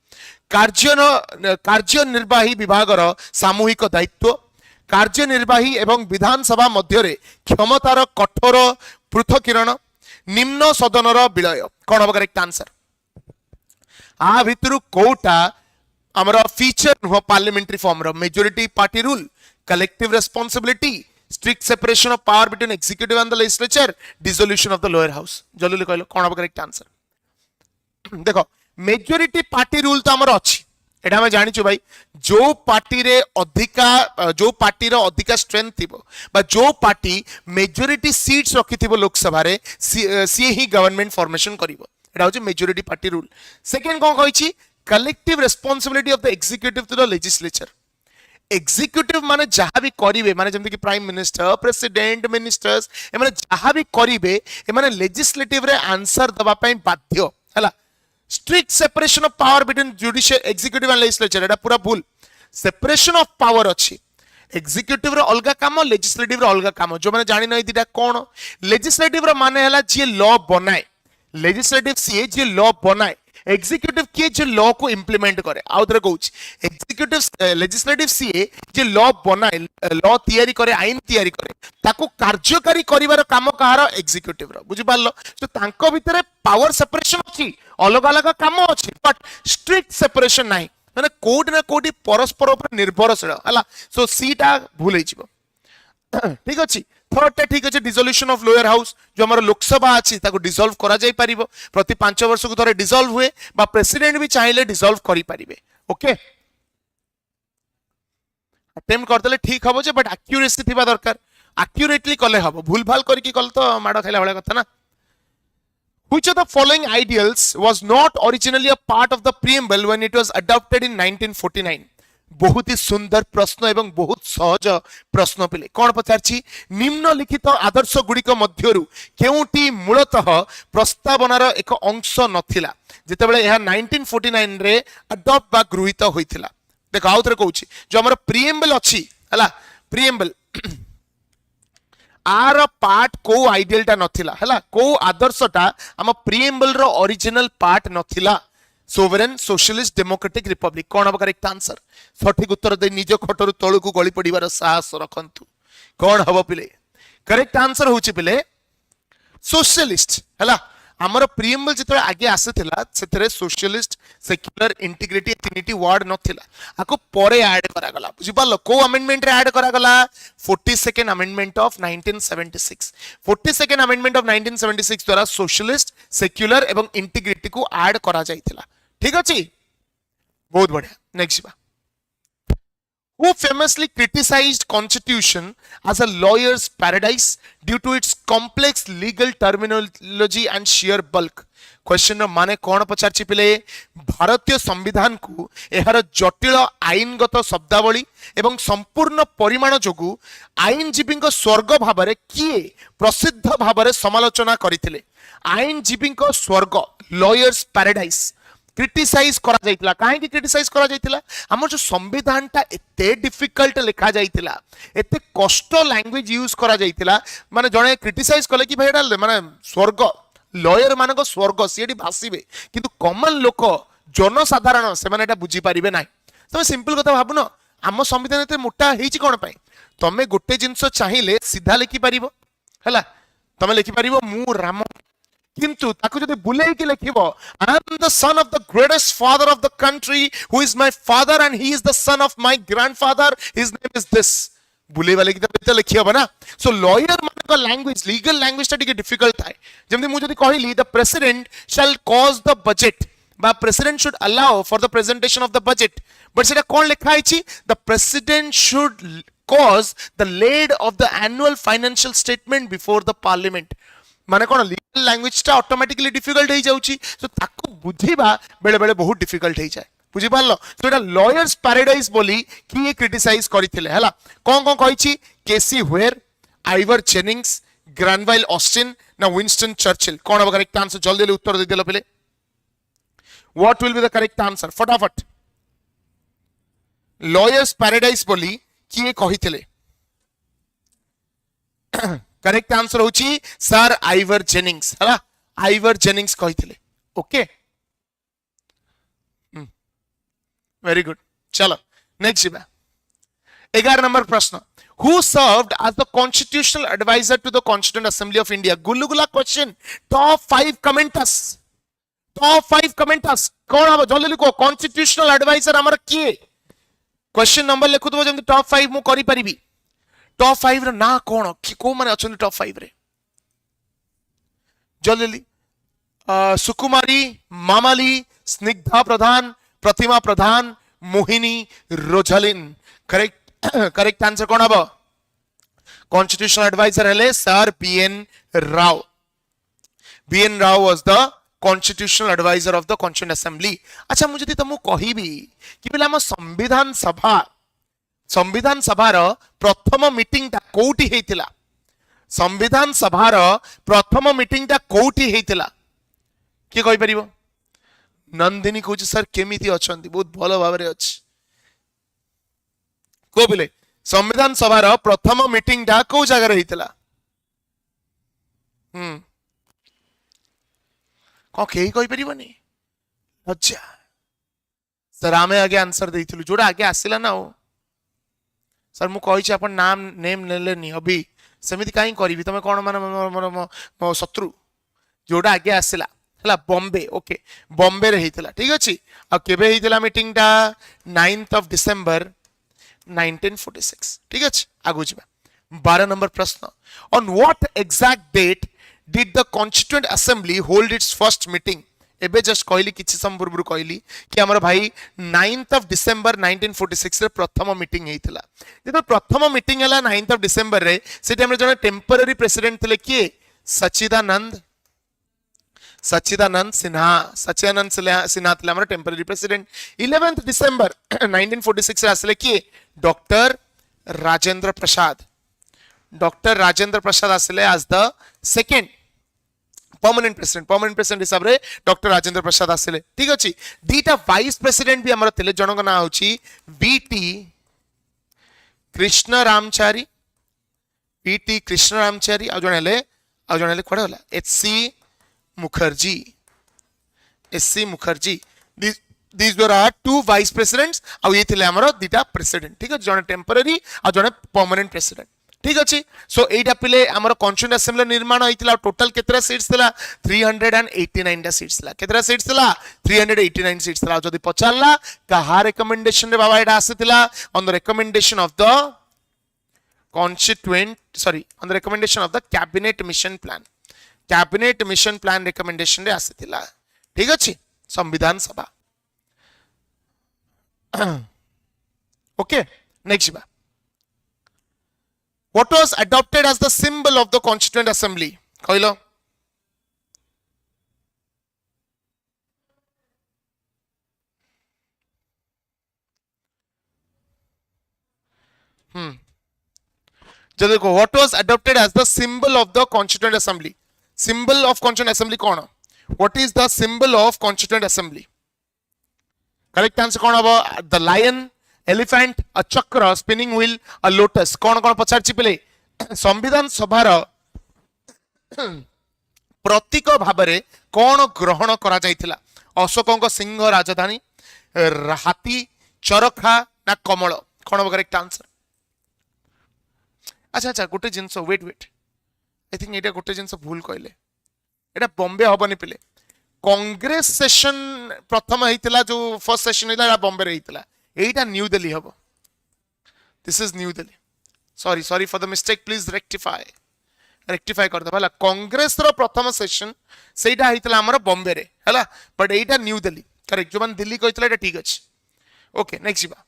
कार्यनिर्वाही विभागर सामूहिक दायित्व कार्यनिर्वाही एवं विधानसभा मध्य क्षमतार कठोर पृथकीकरण निम्न सदनर विलय कौन हम करेक्ट आंसर आ भितरु कोटा हमारा फीचर नुह पार्लियामेंटरी फॉर्म रो majority party rule collective responsibility strict separation of power between executive and the legislature dissolution of the lower house जल्दी कहलो कौन हम करेक्ट आंसर देखो मेजोरिटी पार्टी रूल तो आमर अच्छी एटा हमें जानिछु भाई जो पार्टी रे अधिका जो पार्टी रो अधिका स्ट्रेंथ थिबो बा जो पार्टी मेजोरिटी सीट्स रखी थिबो लोकसभा रे सी ही गवर्नमेंट फॉर्मेशन करिवो एटा होची मेजोरिटी पार्टी रूल सेकंड कोन कहिछि collective responsibility of the executive to the legislature executive माने जहां भी करिवे माने जेमति कि प्राइम मिनिस्टर प्रेसिडेंट मिनिस्टर्स ए माने जहां भी करिवे ए माने लेजिस्लेटिव रे आंसर दबा पई बाध्य हला strict separation of power between judicial executive and legislature एटा पूरा भूल सेपरेशन ऑफ पावर अछि एग्जीक्यूटिव रो अलगा काम लेजिस्लेटिव रो अलगा काम जो माने जानि नै दिटा कोन लेजिस्लेटिव रो माने हला जे लॉ बनाए लेजिस्लेटिव सी जे लॉ बनाए एग्जीक्यूटिव के जे लॉ को इंप्लीमेंट करे आउथरे कहूच एग्जीक्यूटिव लेजिस्लेटिव सी जे लॉ बनाए लॉ तयारी करे आईन तयारी करे ताको कार्यकारी करिवार काम कहार एग्जीक्यूटिव रो बुझि पारलो तो तांको भितरे पावर सेपरेशन अछि अलग अलग काम अछि बट स्ट्रिक्ट सेपरेशन नाही माने कोड ना कोडी परस्पर ऊपर निर्भरशील हला सो सीटा भूल हे जिवो ठीक अछि थर्ड टा ठीक अछि डिसोल्यूशन ऑफ लोअर हाउस जो हमर लोकसभा अछि ताको डिसॉल्व करा जाय परिबो प्रति 5 वर्ष को थरे डिसॉल्व हुए बा प्रेसिडेंट भी चाहिले डिसॉल्व करि परिबे ओके अटेम्प्ट करतले ठीक हबो जे बट एक्यूरेसी थिबा दरकार एक्यूरेटली कले हबो भूल भाल करि कि कल तो माडो खाइला वाला कथा ना Which of the following ideals was not originally a part of the preamble when it was adopted in 1949? बहुत ही सुंदर प्रश्न एवं बहुत सहज प्रश्न पिले कौन पचारछि निम्नलिखित आदर्श गुड़िक मध्यरु केउटी मूलतः प्रस्तावनार एक अंश नथिला जेतेबेले यह 1949 रे अडॉप्ट बा गृहीत होइथिला देखो आउथरे कहूछि जो हमर प्रीएम्बल अछि हला प्रीएम्बल आर पार्ट को आइडियलटा नथिला हला को आदर्शटा हम प्रीएम्बल रो ओरिजिनल पार्ट नथिला सोवरेन सोशलिस्ट डेमोक्रेटिक रिपब्लिक कौन हम करेक्ट आंसर सठिक उत्तर दे निज खटरु तळु को गळी पडिबार साहस रखंतु कौन हबो पिले करेक्ट आंसर होछि पिले सोशलिस्ट हला हमर प्रीएम्बल जितरे आगे आसेथिला सेतरे सोशलिस्ट सेक्युलर इंटीग्रिटी तीनिटी वर्ड नथिला आको परे ऐड करा गला बुझि पालो को अमेंडमेंट रे ऐड करा गला 42nd amendment of 1976 42nd amendment of 1976 द्वारा सोशलिस्ट सेक्युलर एवं इंटीग्रिटी को ऐड करा जायतिला ठीक अछि बहुत बढ़िया नेक्स्ट बा who famously criticized constitution as a lawyer's paradise due to its complex legal terminology and sheer bulk question माने कौन पचारछि पिले भारतीय संविधान को एहार जटिल आईनगत शब्दावली एवं संपूर्ण परिमाण जोगु आईनजीवी स्वर्ग भाबरे किए प्रसिद्ध भाबरे समालोचना करिथिले आईनजीवी स्वर्ग लॉयर्स पैराडाइज क्रिटिसाइज करा जाइतिला काहे कि क्रिटिसाइज करा जाइतिला हमर जो संविधान ता एते डिफिकल्ट लिखा जाइतिला एते कष्ट लैंग्वेज यूज करा जाइतिला माने जणे क्रिटिसाइज कले कि भाईडा माने स्वर्ग लॉयर मानको स्वर्ग सेडी भासीबे किंतु कॉमन लोक जनसाधारण से माने एटा बुझी परिबे नाही तमे सिंपल कथा भाबुनो हम संविधान एते मोटा हेची कोन पई तमे गोटे जिंस चाहिले सीधा लिखि परिबो हला तमे लिखि परिबो मु राम किंतु ताकु जदि बुलेई के लिखिबो I am the son of the greatest father of the country who is my father and he is the son of my grandfather his name is this बुले वाले की तो लिखिबो ना सो लॉयर मान का लैंग्वेज लीगल लैंग्वेज ता टिके difficult थाए जेमति मु जदि कहिली the president shall cause the budget बा president should allow for the presentation of the budget but सेटा कोन लिखा आइछि the president should cause the laid of the annual financial statement before the parliament माने कोन लीगल लैंग्वेज ता automatically difficult हे जाउची सो ताको बुझीबा बेले बेले बहुत डिफिकल्ट हे जाय बुझी पारलो सो एटा लॉयर्स पैराडाइज बोली कि ये क्रिटिसाइज करिथिले हला कोन कहिछि K C Wheare Ivor Jennings Granville Austin ना विंस्टन चर्चिल कोन अब करेक्ट आंसर जल्दी ले उत्तर दे देलो पहले what will be the correct answer फटाफट लॉयर्स पैराडाइज बोली कि ये कहिथिले करेक्ट आंसर होची सर आइवर जेनिंग्स हला आइवर जेनिंग्स कहिथिले ओके वेरी गुड चलो नेक्स्ट जीवा 11 नंबर प्रश्न who served as the constitutional advisor to the constituent assembly of india गुल्लुगुला क्वेश्चन टॉप 5 कमेंटर्स कौन अब जल्दी लिखो constitutional advisor हमर किए क्वेश्चन नंबर लिखु दबो जंती टॉप 5 मु करि परिबी टॉप 5 रे ना कोन कि को माने अछन टॉप 5 रे जल्दी Sukumari Mamali Snigdha Pradhan, Pratima Pradhan, Mohini Rosalin. Correct correct answer कौन हम? कॉन्स्टिट्यूशनल एडवाइजर हेले sir B N Rau. B N Rau was the constitutional adviser of the constituent assembly. अच्छा मुझे यदि तुमको कहबी कि बोले हम संविधान सभार प्रथम मीटिंग ता कोठी हेतिला? संविधान सभार प्रथम मीटिंग ता कोठी हेतिला? किए कहि परिबो? नंदिनी कहूँ सर केमिति अछंती? बहुत भलो भाव अच्छी। को बोले संविधान सभार प्रथम मीटिंग टा को जगह हेतिला? कौन कहीं कहि परिबनी? अच्छा सर आमे आगे आंसर देइथिलु जोडा आगे आसिला ना हो सर मु कहि अपन नाम नेम नेलेनी अभी सेमिति काई करबी तमे कोन माने मो शत्रु जोडा आगे आसिला हला बॉम्बे। ओके बॉम्बे रे हेतिला ठीक अछि। आ केबे हेतिला मीटिंग टा? 9th of December 1946 ठीक अछि। आगु जिबा 12 नंबर प्रश्न। On what exact date did the constituent assembly hold its first meeting? एबे जस्ट कहली किछि समय पूर्व कहली कि हमर भाई 9th of December 1946 रे प्रथम मीटिंग हेतिला। जेतो प्रथम मीटिंग हला 9th of December रे से टाइम रे जने टेम्पररी प्रेसिडेंट थिले किए? सच्चिदानंद सिन्हा। सच्चिदानंद सिन्हा थिले हमर टेम्पररी प्रेसिडेंट। 11th December 1946 रे आसले किए? डॉक्टर राजेंद्र प्रसाद। डॉक्टर राजेंद्र प्रसाद आसले as the second permanent president हिसाब रे डॉक्टर राजेंद्र प्रसाद आसले ठीक अछि। दीटा वाइस प्रेसिडेंट भी हमर थिले जनक ना होची बीटी कृष्ण रामचारी। बीटी कृष्ण रामचारी आ जणले कोड होला HC Mukherjee. These were our two vice presidents आ ये थिले हमर दीटा प्रेसिडेंट ठीक अछि। जने टेम्पररी आ जने परमानेंट प्रेसिडेंट ठीक अछि। सो एटा पिले हमर कॉन्स्टिट्यूएंट असेंबली निर्माण होइतिला। टोटल केतरा सीट्स थिला? 389 टा सीट्स थिला। केतरा सीट्स थिला? 389 सीट्स थिला। जदी पचारला कहा रिकमेंडेशन रे बाबा एटा आसीतिला? On the recommendation of the on the recommendation of the cabinet mission plan. Cabinet mission plan recommendation रे आसीतिला ठीक अछि। संविधान सभा ओके नेक्स्ट बा What was adopted as the symbol of the Constituent Assembly? कहलो जो देखो what was adopted as the symbol of the Constituent Assembly? Symbol of Constituent Assembly कौन? What is the symbol of Constituent Assembly? Correct answer कौन हबो? The lion, elephant, अ चक्र, spinning wheel, अ lotus. कौन कौन पचारछि पिले? संविधान सभार प्रतीक भाबरे कौन ग्रहण करा जायतिला? अशोकଙ୍କ सिंह राजधानी, हाथी, चरखा ना कमल? कौन हबो करेक्ट आंसर? अच्छा गोटे जिंस वेट आई थिंक एटा गोटे जिंस भूल कहले। एटा बॉम्बे हबनी पिले। कांग्रेस सेशन प्रथम हेतिला जो फर्स्ट सेशन हेतिला बॉम्बे रे हेतिला। एटा न्यू दिल्ली हबो। This is new Delhi. Sorry for the mistake please rectify कर दबा। कांग्रेस रो प्रथम सेशन सेटा हेतिला हमर बॉम्बे रे हला but Etah new Delhi correct. जो मन दिल्ली कहतिला एटा ठीक अछि। ओके नेक्स्ट बा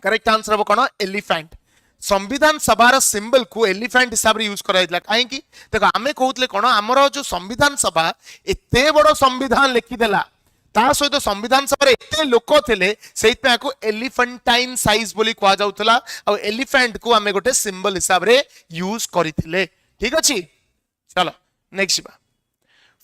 करेक्ट आंसर हबो कोन? एलिफेंट। संविधान सभार सिंबल को एलिफेंट हिसाब रे यूज कराइला काहे कि देखो आमे कहउतले कोन हमर जो संविधान सभा एते बडो संविधान लिखि देला ता सहित संविधान सभा रे एते लोक थिले सेइत पे को एलिफेंटाइन साइज बोली कहा जाउतला आ एलिफेंट को आमे गोटे सिंबल हिसाब रे यूज करिथिले ठीक अछि। चलो नेक्स्ट बा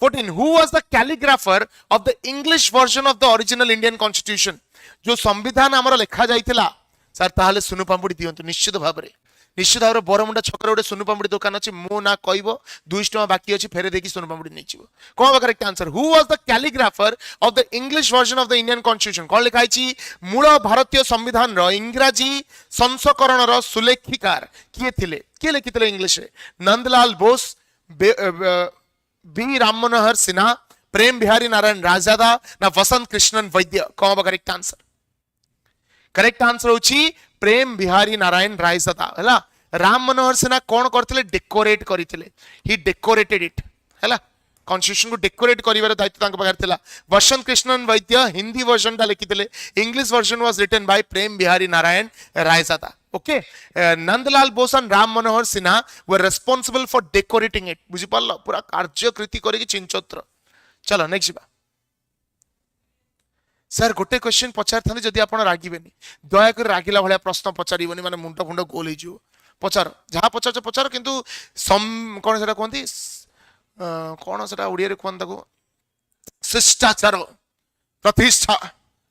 14 who was the calligrapher of the English version of the original Indian constitution? जो संविधान हमर लिखा जाइतिला सर ताहले सुनु पांबुडी दियंतु निश्चित भाबरे बरमुंडा छकर गोटे सुनु पांबुडी दुकान अछि मो ना कहबो 200 टका बाकी अछि फेरे देखि सुनु पांबुडी नै छिबो। कोन बा correct answer? Who was the calligrapher of the English version of the Indian constitution? कोन लिखा अछि मूल भारतीय संविधान रो इंग्रजी संस्करण रो सुलेखिकार किए थिले? के लिखिथिले इंग्लिश रे? नंदलाल बोस, बी राम मनोहर सिन्हा, प्रेम बिहारी नारायण राजादा ना वसंत कृष्णन वैद्य? कोन बा करेक्ट आंसर? करेक्ट आंसर होची प्रेम बिहारी नारायण रायजादा हला। राम मनोहर सिन्हा कौन करथिले? डेकोरेट करथिले। ही डेकोरेटेड इट हला। कॉन्स्टिट्यूशन को डेकोरेट करिवार दायित्व तांक पाखरे थिला वसंत कृष्णन वैद्य हिंदी वर्जन टा लिखिथिले English version was written by Prem Behari Narain Raizada okay Nandalal Bose and Ram Manohar Sinha were responsible for decorating it बुझी पारलो पूरा कार्यकृति करिक चिंचोत्र चलो नेक्स्ट बा सर गोटे क्वेश्चन पचार था जदि आप रागिबेनी दयाक रागिला भाया प्रश्न पचारिबनी माने मुंड फुंड गोल हो पचार जहाँ पचार पचार किंतु सम कौन से कहती कौन से ओडिया कहते को शिष्टाचार प्रतिष्ठा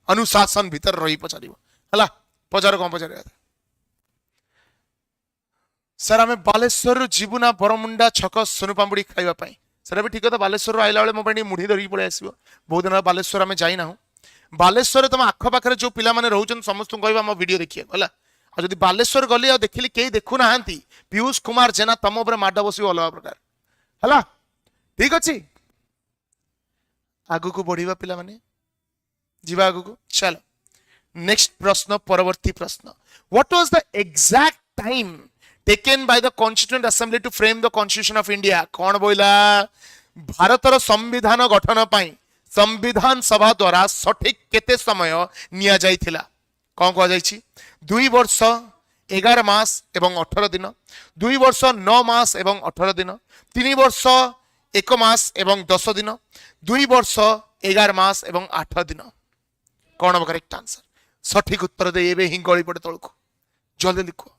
अनुशासन भीतर रही पचार है पचार कौन पचार सर आम बालेश्वर जीवु ना बरमुंडा छक सोनुपामुड़ी खावाई सर भी ठीक है बालेश्वर आइला बेले मो मुढ़ी धरिकी पड़े आस बहुत दिन बालेश्वर आम जाइना बालेश्वर तुम आखपाखे जो पिला माने रोचन समस्त कहवा आम वीडियो देखिए है जब बालेश्वर गली आ देखिली कई देखु ना पीयूष कुमार जेना तम उपर माड बस अलग प्रकार है ठीक अच्छे आगु को बढ़िया पिला माने जीवा आगु को चलो नेक्स्ट प्रश्न परवर्ती प्रश्न what was the exact time taken by the constituent assembly to frame the constitution of India कौन बोला भारतर संविधान गठन पाई संविधान सभा द्वारा सठिक केते समय निया जाइथिला कौन कह जाइछि 2 वर्ष 11 मास एवं 18 दिन 2 वर्ष 9 मास एवं 18 दिन 3 वर्ष 1 मास एवं 10 दिन 2 वर्ष 11 मास एवं 8 दिन कौन हम करेक्ट आंसर सठिक उत्तर दे एबे ही गली पड़े तळको जल्दी लिखो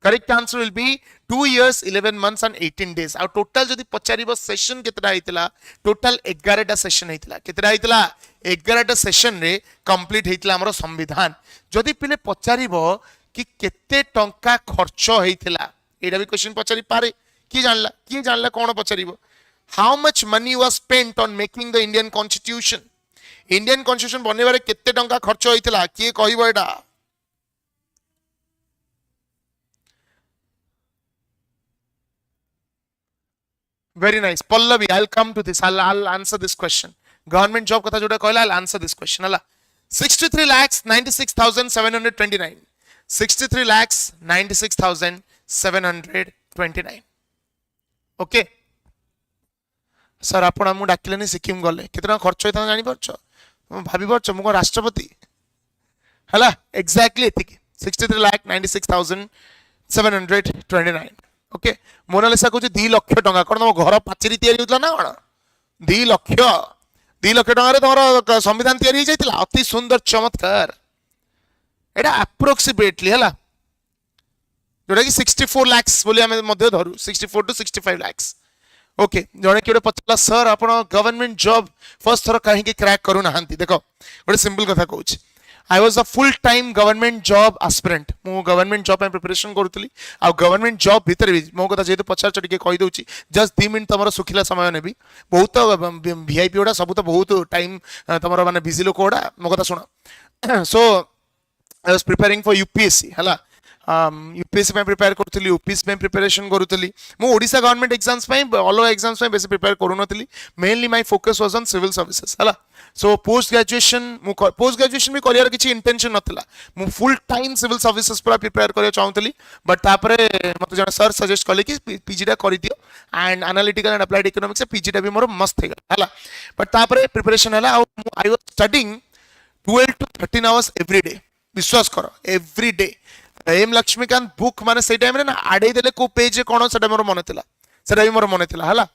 correct answer will be 2 years 11 months and 18 days आ टोटल जदि पचारिबो सेशन केतरा हितला टोटल 11 टा सेशन हितला केतरा हितला 11 टा सेशन रे कंप्लीट हितला हमरो संविधान जदि पिले पचारिबो कि केते टंका खर्च हितला एडा भी क्वेश्चन पचारि पारे की जानला कोन पचारिबो how much money was spent on making the Indian constitution बनेबारे केते टंका खर्च हितला की कहइबो एडा Very nice. Pallavi, I'll come to this. I'll answer this question. Government job kotha joda कहला I'll answer this question. Hala. 63 lakhs 96,729. 63 lakhs 96,729. Okay. Sir आपण हमु डाकिलेनी सिक्किम गले कितना खर्च होता जानि परछ भाबी परछ मु को राष्ट्रपति हला एग्जैक्टली एतिकी 63 लाख 96,729 ओके मोनालिसा कहूँ 2 लाख टंका कौन तुम घर पाचेरी या ना कौन 2 लाख टकर तुम संविधान या अति सुंदर चमत्कार एटा अप्रोक्सीमेटली है जोटा कि 64 lakhs बोली आम धरू 64 to 65 lakhs ओके जड़े किए पचारा सर आप गवर्नमेंट जॉब फर्स्ट थर कहीं क्रैक करू ना देख गोटे सिंपल कथा कहूँ I was a full time government job aspirant मु गवर्नमेंट जॉब में प्रिपरेशन करूली आ गवर्नमेंट जॉब भीतर भी मो कथा जेतु पचार टिके कहि दउची जस्ट 2 मिनिट तमरो सुखिला समय नेबी बहुत वीआईपी ओडा सब तो बहुत टाइम तमरो माने बिजी लोक ओडा मो कथा सुनो so I was preparing for UPSC हला यूपीएससी में प्रिपेयर करूली यूपीएससी में प्रिपरेशन करूली मु ओडिशा गवर्नमेंट एग्जाम्स में अलग एग्जाम्स में बेसी प्रिपेयर करूनथली mainly my focus was on civil services हला सो पोस्ट ग्रेजुएशन भी करियर किछि इंटेंशन नथला मु फुल टाइम सिविल सर्विसेज पूरा प्रिपेयर करिया चाहूतली बट तापरे मते जण सर सजेस्ट कले कि पीजीटा करि दियो and analytical and applied economics पीजीटा भी मोर मस्त हे हला बट तापरे प्रिपरेशन हला I was studying 12 to 13 hours every day विश्वास करो every day M Laxmikanth book माने से टाइम रे ना आडे देले को पेज कोन सेटा मोर मन थिला सेटा भी मोर मन थिला हला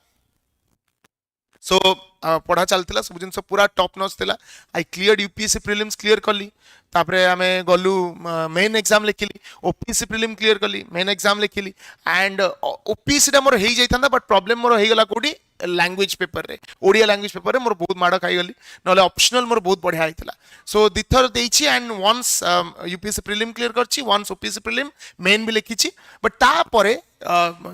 सो पढ़ा चलता सब जिन पूरा टॉप नॉच थिला I clear UPSC prelims clear कली तापरे आमे गलु मेन एग्जाम लिखिली ओपीएससी प्रीलिम क्लियर कली मेन एग्जाम लिखिली एंड ओपीएससी टा मोर हेई जाइथांदा बट प्रॉब्लम मोर हेई गला कोडी लैंग्वेज पेपर रे ओडिया लैंग्वेज पेपर रे मोर बहुत माड़ खाई गली नले ऑप्शनल मोर बहुत बढ़िया आइतला सो दिथर देइछि and once UPSC prelim clear करछि वंस ओपीएससी प्रीलिम मेन भी लिखिछि बट ता परे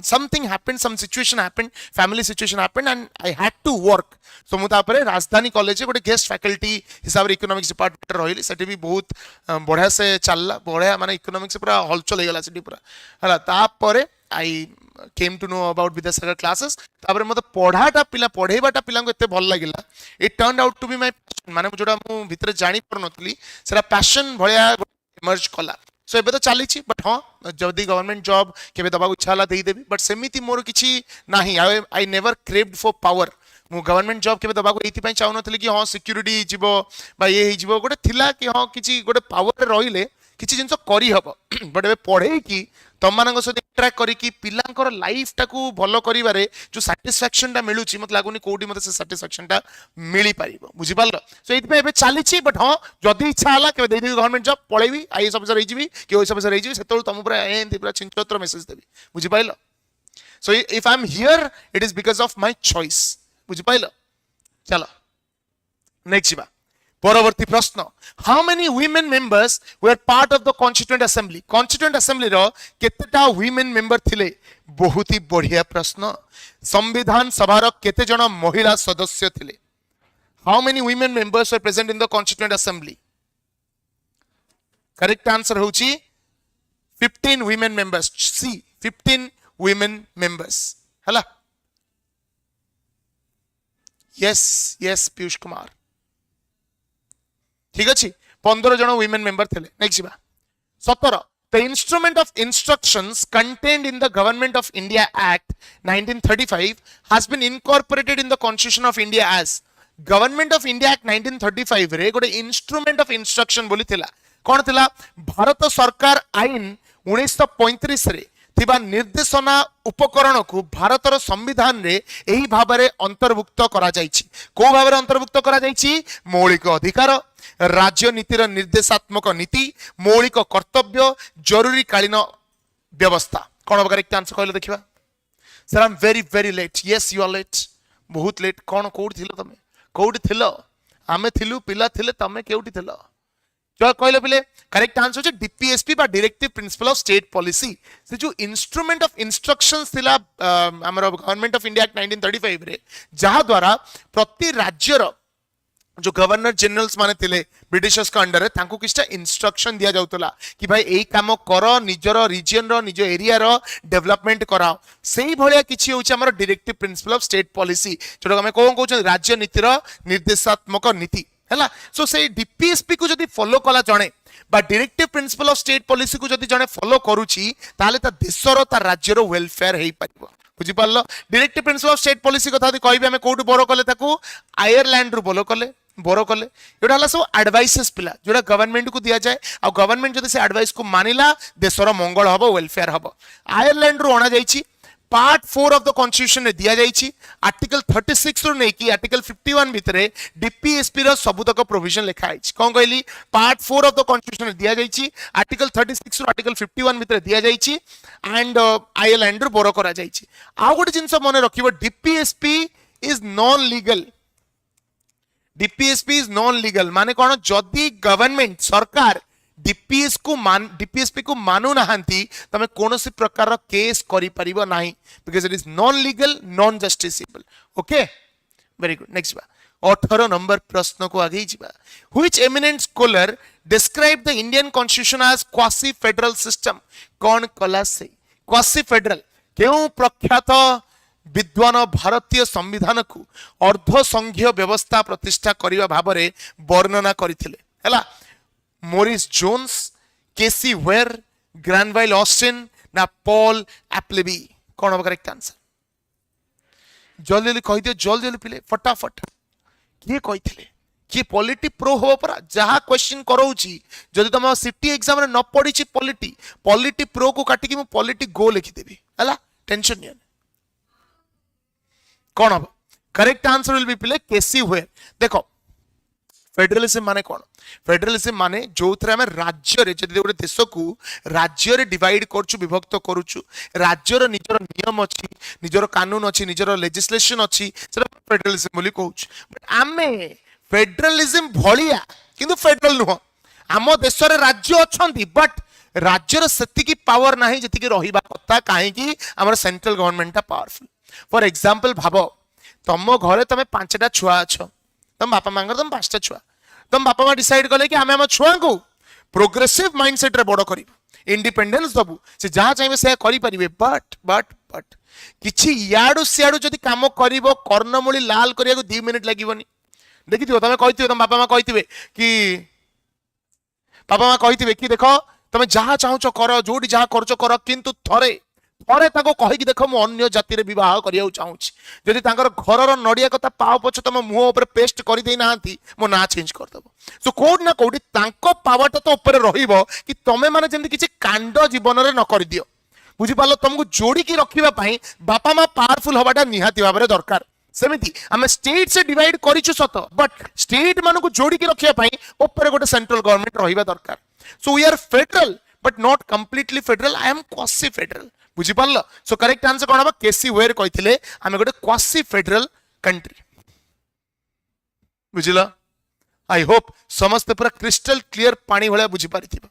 something happened some situation happened family situation happened and I had to work so मु तापरे राजधानी कॉलेज गोटे गेस्ट फैकल्टी हिसाब रे इकोनॉमिक्स डिपार्टमेंट रहिली सेठी भी बहुत बढ़िया से चलला बढ़िया माने इकोनॉमिक्स पूरा हलचल हे गला सेठी पूरा हला तापरे आई came to know about Vidyasagar classes तापरे मते पढ़ाटा पिला पढ़ेबाटा पिला को एते भल लागिला it turned out to be my passion माने जोडा मु भितर जानि पर नथली सेरा पैशन भलिया इमर्ज कला सो एबे तो चली बट हाँ जदि गवर्नमेंट जॉब केबे दबाक इच्छा होला देदेवी बट सेमिति मोर किछि नाही I never craved for power मु गवर्नमेंट जॉब केबे दबाक एथि चाहू नथली कि हाँ सिक्यूरीटी जीवो बा ये ही जीवो गोटे थिला कि हाँ किछि गोटे पावर रहिले किछि जिंस करी हबो बट एबे पढ़े कि तुम मान सहित इंटराक्ट करी पिलांकर लाइफ टाकू भलो करिवारे जो सैटिस्फैक्शन टा मिलुची मत लागुनी कोडी मते से सैटिस्फैक्शन टा मिली पारिबो बुझि पारलो सो एथि पे एबे चालीची बट हां जदी इच्छा होला के दे देबी गवर्नमेंट जॉब पळेबी आईएएस ऑफिसर रही जीवी कि ओएस ऑफिसर रही जीवी सेतोल तुम पूरा एंती पूरा चिंचोत्र मैसेज देबी बुझि पाइलो so if I am here it is because of my choice बुझि पाइलो चलो नेक्स्ट बा परवर्ती प्रश्न how many women members were part of the constituent assembly रो केतेटा women member थिले बहुत ही बढ़िया प्रश्न संविधान सभा रो केते जण महिला सदस्य थिले how many women members were present in the constituent assembly correct answer होची 15 women members C 15 women members हला यस पीयूष कुमार ठीक अच्छे 15 जन women member थे नेक्स्ट बा 17 the instrument of instructions contained in the Government of India Act 1935 has been incorporated in the Constitution of India as Government of India Act 1935 रे गोटे instrument of instruction बोली थिला कौन थिला भारत सरकार आईन 1935 रे थिबा निर्देशना उपकरण को भारतर संविधान रे एही भाबरे अंतर्भुक्त करा जायछि को भाबरे अंतर्भुक्त करा जायछि मौलिक अधिकार राज्य नीतिर निर्देशात्मक नीति मौलिक कर्तव्य जरूरी कालीन व्यवस्था कौन करेक्ट आंसर कहले देखिबा sir I am very late yes you are late बहुत लेट कौन कोड थिलो तमे कोड थिलो आमे थिलु पिला थिले तमे केउटी थिलो जो कहले पिले करेक्ट आंसर होचे डीपीएसपी बा directive principle of state policy से जो इंस्ट्रूमेंट ऑफ इंस्ट्रक्शंस थिला हमर गवर्नमेंट ऑफ इंडिया एक्ट 1935 रे जहा द्वारा प्रति राज्य रो जो गवर्नर जनरल्स माने थिले ब्रिटिशर्स का अंडर तांको किछटा इंस्ट्रक्शन दिया जाउतला कि भाई एई काम करो निजर रीजन रो निज एरिया रो डेवलपमेंट कराओ सेही भलिया किछि होछि हमर directive principle of state policy जोटा हम कोन कहउछ राज्य नीतिर निर्देशात्मक नीति हैला सो से डीपीएसपी को जदी फॉलो कला जणे बा directive principle of state policy को जदी जणे फॉलो करूची ताले ता देशर ता राज्यर वेलफेयर हेई पारिबो बुझी पारलो directive principle of state policy कथा कहबे हम कोड बोरो कले ताकू आयरलैंड रु बोरो कले एटा हला सब एडवाइसेस पिला जोटा गवर्नमेंट को दिया जाए आ गवर्नमेंट जदी से एडवाइस को मानिला देशर मंगल हबो वेलफेयर हबो आयरलैंड रु अणा जाईची पार्ट 4 ऑफ द कॉन्स्टिट्यूशन ने दिया जाईची आर्टिकल 36 रु नै की आर्टिकल 51 भितरे डीपीएसपी रो सबुतक प्रोविजन लिखा आइछ कोन कहली पार्ट 4 ऑफ द कॉन्स्टिट्यूशन ने दिया जाईची आर्टिकल 36 रु आर्टिकल 51 भितरे दिया जाईची एंड आयरलैंड रु बोरो करा जाईची आ गोटे जिंस मने रखिबो DPSP is non legal DPSP is non legal माने कोन जदी गवर्नमेंट सरकार डीपीएसपी को मानु नाहंती तमे कोनोसी प्रकार केस करि परिबो नाही because it is non legal non justiciable okay very good next बा 18 नंबर प्रश्न को आगे जिबा which eminent scholar describe the Indian constitution as quasi federal system कौन कला से क्वासी फेडरल केउ प्रख्यात विद्वान भारतीय संविधान को अर्ध संघीय व्यवस्था प्रतिष्ठा करिवा भाबरे वर्णना करिथिले हला Morris Jones K C Wheare Granville Austin ना पॉल एप्लेबी कौन होगा करेक्ट आंसर जल्दी जल्दी कहि दियो जल्दी जल्दी पिले फटाफट किए कहिथिले कि पॉलिटी प्रो हो परा जहा क्वेश्चन करौची जदि तुम सिटी एग्जाम रे न पढिची पॉलिटी प्रो को काटी कि मु पॉलिटी गो लिखि देबी हला टेंशन नहीं कौन होगा करेक्ट आंसर विल बी पिले केसी वेयर देखो फेडरलिज्म माने कौन फेडरलिज्म माने जो थरे हम राज्य रे जदि गोटे देश को राज्य रे डिवाइड करछु विभक्त करछु राज्य रो निजर नियम अछि निजर कानून अछि निजर लेजिस्लेशन अछि सेटा फेडरलिज्म बोली कहउछु बट आमे फेडरलिज्म भलिया किंतु फेडरल नुह आम देश रे राज्य अछंती बट राज्य रो सेति की पावर नाही जति की रहिबा कथा काहे की हमर सेंट्रल गवर्नमेंट ता पावरफुल फॉर एग्जांपल भाबो तम घरे तमे पांचटा छुआ अछो तम बापा मांगर तम पांचटा छुआ तम बापा मा डिसाइड कले कि हमें हम छुआ को प्रोग्रेसिव माइंडसेट रे बड़ करी इंडिपेंडेंस दबु से जहां चाहिए से करि परिबे बट किछि याडू सियाडू जदी काम करिवो कर्णमूली लाल करिया को 2 मिनिट लागिवनी देखि दियो तमे कहिथिबे तम बापा मा कहिथिबे कि देखो तमे जहाँ चाहूच कर जोटी जहाँ खर्च कर किंतु थरे थरे ताको कहिकी देख मु अन्य जाति रे विवाह करिया चाहूछि जदि तांकर घरर नडिया कथा पाव पछ तम मुह ऊपर पेस्ट कर देई नांती मो ना चेंज कर दबो सो कोड ना कोडी तांको पावरटा तो ऊपर रहिबो कि तमे माने जेंति किछि कांड जीवन रे न कर दियो बुझी पालो तुमको जोड़ी की रखिबा पई बापा मा पावरफुल हवाटा निहाती भाबरे दरकार सेमिति आमे स्टेट से डिवाइड करिछु सत बट स्टेट मानको जोड़ी की रखिबा पई ऊपर गोटे सेंट्रल गवर्नमेंट रहिबा दरकार so we are federal but not completely federal I am quasi federal बुझी पारल सो करेक्ट आंसर कोन हबा केसी वेयर कहिथिले आमे गोटे क्वासी फेडरल कंट्री बुझिला आई होप समस्त पूरा क्रिस्टल क्लियर पानी भले बुझी पारिथिबा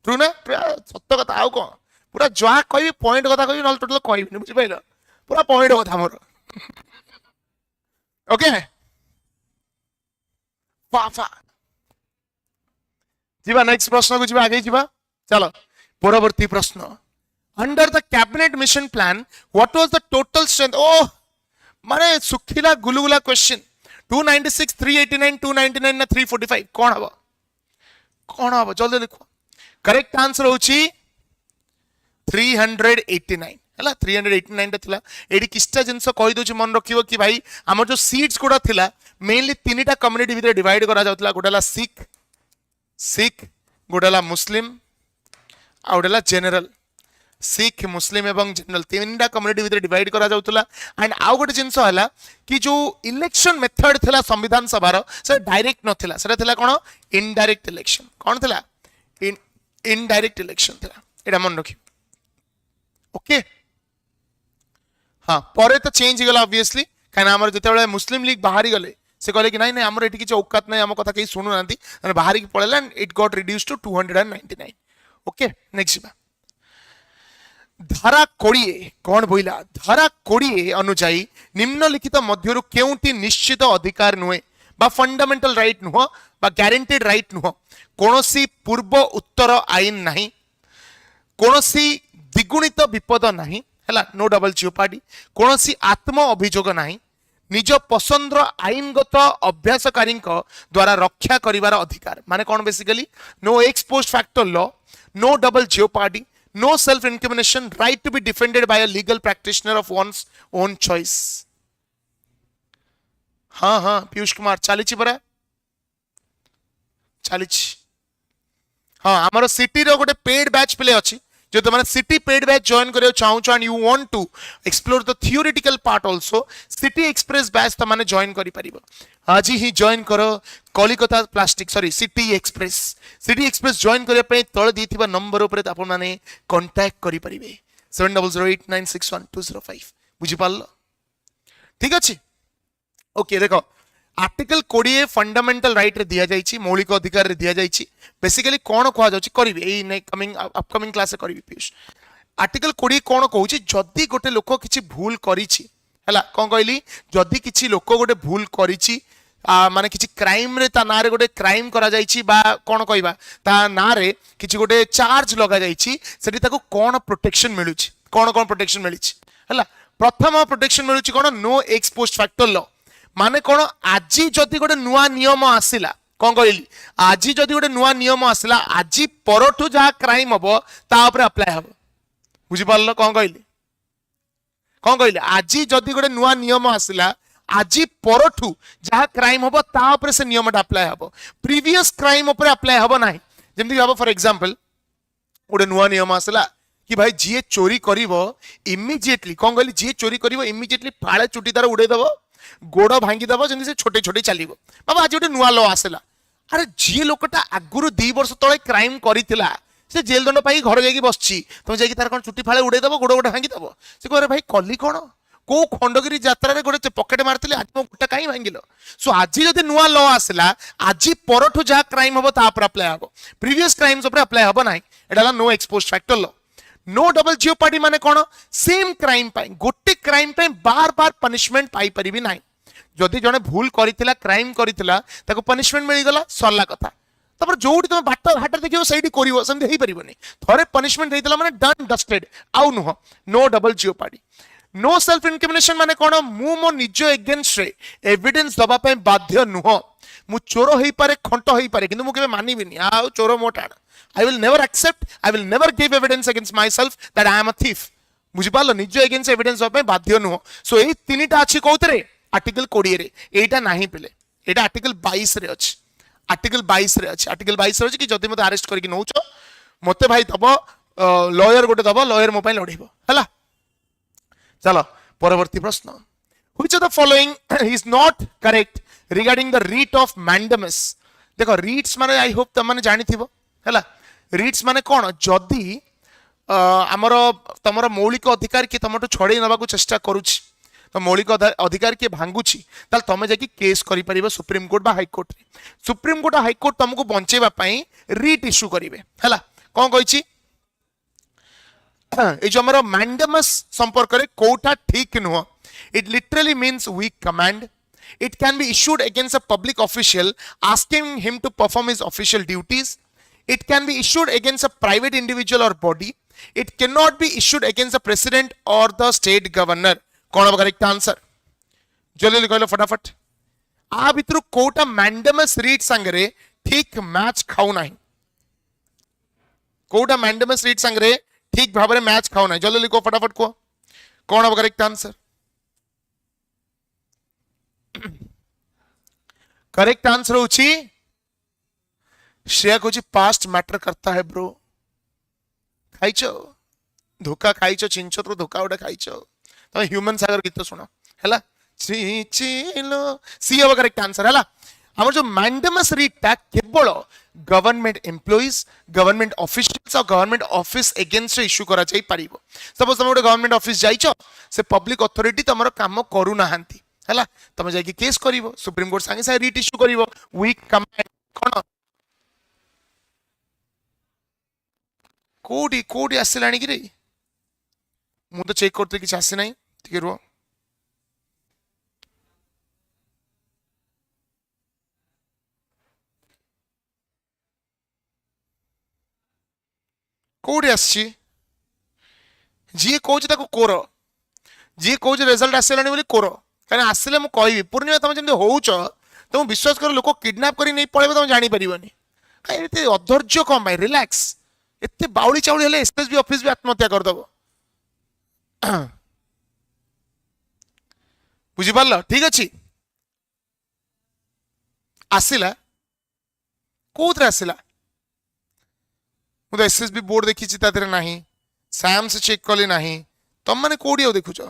ट्रू ना सत्य कथा आउ कोन पूरा जहा कहि पॉइंट कथा कहि नल टोटल कहि बुझी पाइलो पूरा पॉइंट कथा मोर ओके फा जीवा नेक्स्ट प्रश्न को जीवा आगे जीवा चलो परवर्ती प्रश्न under the cabinet mission plan what was the total strength ओ माने सुखिला गुलुगुला क्वेश्चन 296 389 299 ना 345 कौन हबो जल्दी लिखो करेक्ट आंसर होची 389 हला 389 टा थिला एडी किस्टा जिंस कहि दोची मन रखिबो कि भाई हमर जो सीट्स कोडा थिला मेनली तीनटा कम्युनिटी भितर डिवाइड करा जाउतला गोडाला सिख गोडाला मुस्लिम आ गोडाला जनरल सिख मुस्लिम एवं जनरल तीनटा कम्युनिटी भितर डिवाइड करा जाउतला एंड आउ गोटे जिंस हला कि जो इलेक्शन मेथड थिला संविधान सभार से डायरेक्ट नथिला सेटा थिला कोन इनडायरेक्ट इलेक्शन कोन थिला इनडायरेक्ट इलेक्शन थिला एटा मन रखि ओके हाँ परे तो चेंज गला ऑब्वियसली काना हमर जते मुस्लिम लीग बाहरी गले से कहले कि नहीं हमर एठी किछ औकात नहीं हम कथा कहीं सुनु नांती बाहरी की पळेला it got reduced to 299 okay next धारा 20 कौन बोला धारा 20 अनुजाई निम्नलिखित मध्यरु केउटी निश्चित अधिकार नुहे बा फंडामेंटल राइट नुह बा ग्यारंटेड राइट नुह कोनोसी पूर्व उत्तर आईन नहीं कोनोसी द्विगुणित विपद नहीं हला नो डबल जियोपार्डी कोनोसी आत्म अभियोग नहीं निज पसंदर आईनगत अभ्यासकारी द्वारा रक्षा करिवार अधिकार माने कौन basically no ex post factor law no double jeopardy no self incrimination right to be defended by a legal practitioner of one's own choice हाँ पीयूष कुमार चालीची बरा चालीची हाँ हमारा सिटी रो गोटे पेड बैच प्ले अच्छी जो तुम सिटी पेड बैच जॉइन करियो चाहू and you want to explore the theoretical part also city express batch तुम माने जॉइन करि परिबो आज ही जॉइन करो कलिकता plastic sorry city express join करिया पे तळ दिथिबा नंबर ऊपर आपण माने कांटेक्ट करि परिबे 7008961205 बुझी पारलो ठीक अछि ओके देखो आर्टिकल 20 फंडामेंटल राइट रे दिया जाइछि मौलिक अधिकार रे दिया जाइछि बेसिकली कोन कोआ जाउछि करिवे एई कमिंग अपकमिंग क्लास रे करिवे पीयूष आर्टिकल 20 कोन कहउछि जदी गोटे लोक किछि भूल करिछि हला कोन कहली जदी किछि लोक गोटे भूल करिछि माने किछि क्राइम रे ता नारे गोटे क्राइम करा जाइछि बा कोन कहइबा ता नारे किछि गोटे चार्ज लगा जाइछि सेठी ताको कोन प्रोटेक्शन मिलुछि कोन प्रोटेक्शन मिलिछि हला प्रथम प्रोटेक्शन मिलुछि कोन no ex post factor law माने कोन आजी जदी गोटे नुआ नियम आसिला कोन कहली आजी जदी गोटे नुआ नियम आसिला आजी परठु जा क्राइम हबो ता ऊपर अप्लाई हबो बुझी पारलो कोन कहली आजी जदी गोटे नुआ नियम आसिला आजी परठु जा क्राइम हबो ता ऊपर से नियमटा अप्लाई हबो प्रीवियस क्राइम ऊपर अप्लाई हबो नाही जेमति हबो फॉर एग्जांपल गोटे नुआ नियम आसिला कि भाई जी चोरी करिवो इमीडिएटली कोन कहली जी चोरी करिवो इमीडिएटली फाळे चुटी तार उडे दबो गोड़ भांगी दबो जंदी से छोटे छोटे चलीबो बाबा आज गोटे नुआ लॉ आसला अरे जी लोकटा आगुरु 2 वर्ष तळे क्राइम करिथिला से जेल दंड पाई घर जाई बसची तुम जाई तार कोन चुटी फाळे उडे दबो गोड़ गोड़ भांगी दबो से कहरे भाई कली कोन को खंडगिरी यात्रा रे गोटे पॉकेट मारथिले आज मो गुटा काई भांगिलो सो आज जदी नुआ लॉ आसला आज परठु जा क्राइम हबो ता पर अप्लाई हबो प्रीवियस क्राइम्स ऊपर अप्लाई हबो नाही एडाला no exposed factor law no double jeopardy माने कोन सेम क्राइम पाई गोटे क्राइम पे बार बार पनिशमेंट पाई परिबी नाही जदि जने भूल करितिला क्राइम करितिला ताको पनिशमेंट मिली गला सरला कथा तपर जोडी तुम बाट हाटर देखियो सैडी करिवो संधि हेई परिबोनी थरे पनिशमेंट हेइतला माने डन डस्टेड आउ नुह no double jeopardy no self incrimination माने कोन मु मो निज एगेंस्ट रे एविडेंस दबा पय बाध्य नुह मु चोर होई पारे खंट होई पारे किंतु मु केबे मानिबिनी आ चोर मोटा I will never accept, I will never give evidence against myself that I am a thief. बुझी पालो निज एगेंस्ट एविडेंस दबा पय बाध्य नुह सो एई तीनटा अछि कोउतरे आर्टिकल 20 रे एटा नाही पिले एटा आर्टिकल 22 रे अछि आर्टिकल 22 रे अछि आर्टिकल 22 रे अछि कि जदि मते अरेस्ट करिक नउचो मते भाई दबो लॉयर गोटे दबो लॉयर मो पय लढिबो हला चलो परवर्ती प्रश्न which of the following is not correct regarding the writ of mandamus देखो writs माने आई होप त माने जानि थिबो हला writs माने कोन जदि हमर तमरो मौलिक अधिकार कि तमटो छडै नबा को चेष्टा करूछि तो मौलिक अधिकार के भांगुछि ताल तमे जाकी केस करि परिबो सुप्रीम कोर्ट बा हाई कोर्ट रे सुप्रीम कोर्ट हाई कोर्ट तुमको बंचेबा पई रीट इश्यू करिवे हला कोन कहिछि ए जो हमर मैंडेमस संपर्क रे कोटा ठीक नुह it literally means weak command it can be issued against a public official asking him to perform his official duties it can be issued against a private individual or body it cannot be issued against the president or the state governor कौन होगा correct answer जल्दी कहलो फटाफट आ भितर Kota mandamus REET संगरे ठीक match खाऊ नाही Kota mandamus REET संगरे ठीक भाबरे मैच खाऊ नाही जल्दी लिखो फटाफट को कौन होगा करेक्ट आंसर करेक्ट आंसर होची श्रेया कोची पास्ट मैटर करता है ब्रो खाइचो धोखा खाइचो चिंचो तो धोखा उडा खाइचो तो ह्यूमन सागर गीत सुनो हैला ची चीलो सी होगा करेक्ट आंसर हैला हमर जो मैंडेमस रीट टा केवल गवर्नमेंट एम्प्लॉइज गवर्नमेंट ऑफिशियल्स और गवर्नमेंट ऑफिस अगेंस्ट इश्यू करा जाई परिबो सपोज तुम गवर्नमेंट ऑफिस जाइचो से पब्लिक अथॉरिटी तमरो काम करू नाहंती हैला तमे जाई केस करिवो सुप्रीम कोर्ट संगे से रीट इश्यू करिवो वीक कमांड कोन कोडी कोडी आसिलानी कि रे मु तो चेक करते कि आसी नाही ठीक रो कोडी आसी जी कोच ताको कोरो जी कोच रिजल्ट आसिलानी बोली कोरो कारण आसिले मु कहबी पूर्णिमा तुम जंदे होउछ तुम विश्वास कर लोक किडनैप करी नहीं पळेबे तुम जानि परिबनी काई एते अधैर्य कम भाई रिलैक्स एते बाउली चाउली हेले एसएसबी ऑफिस भी आत्महत्या कर दबो बुझी पारल ठीक अछि आसिला कोथरे आसिला मु तो एसएसबी बोर्ड देखि छि तातरे नाही सैम से चेक कली नाही तुम माने कोडी देखुछ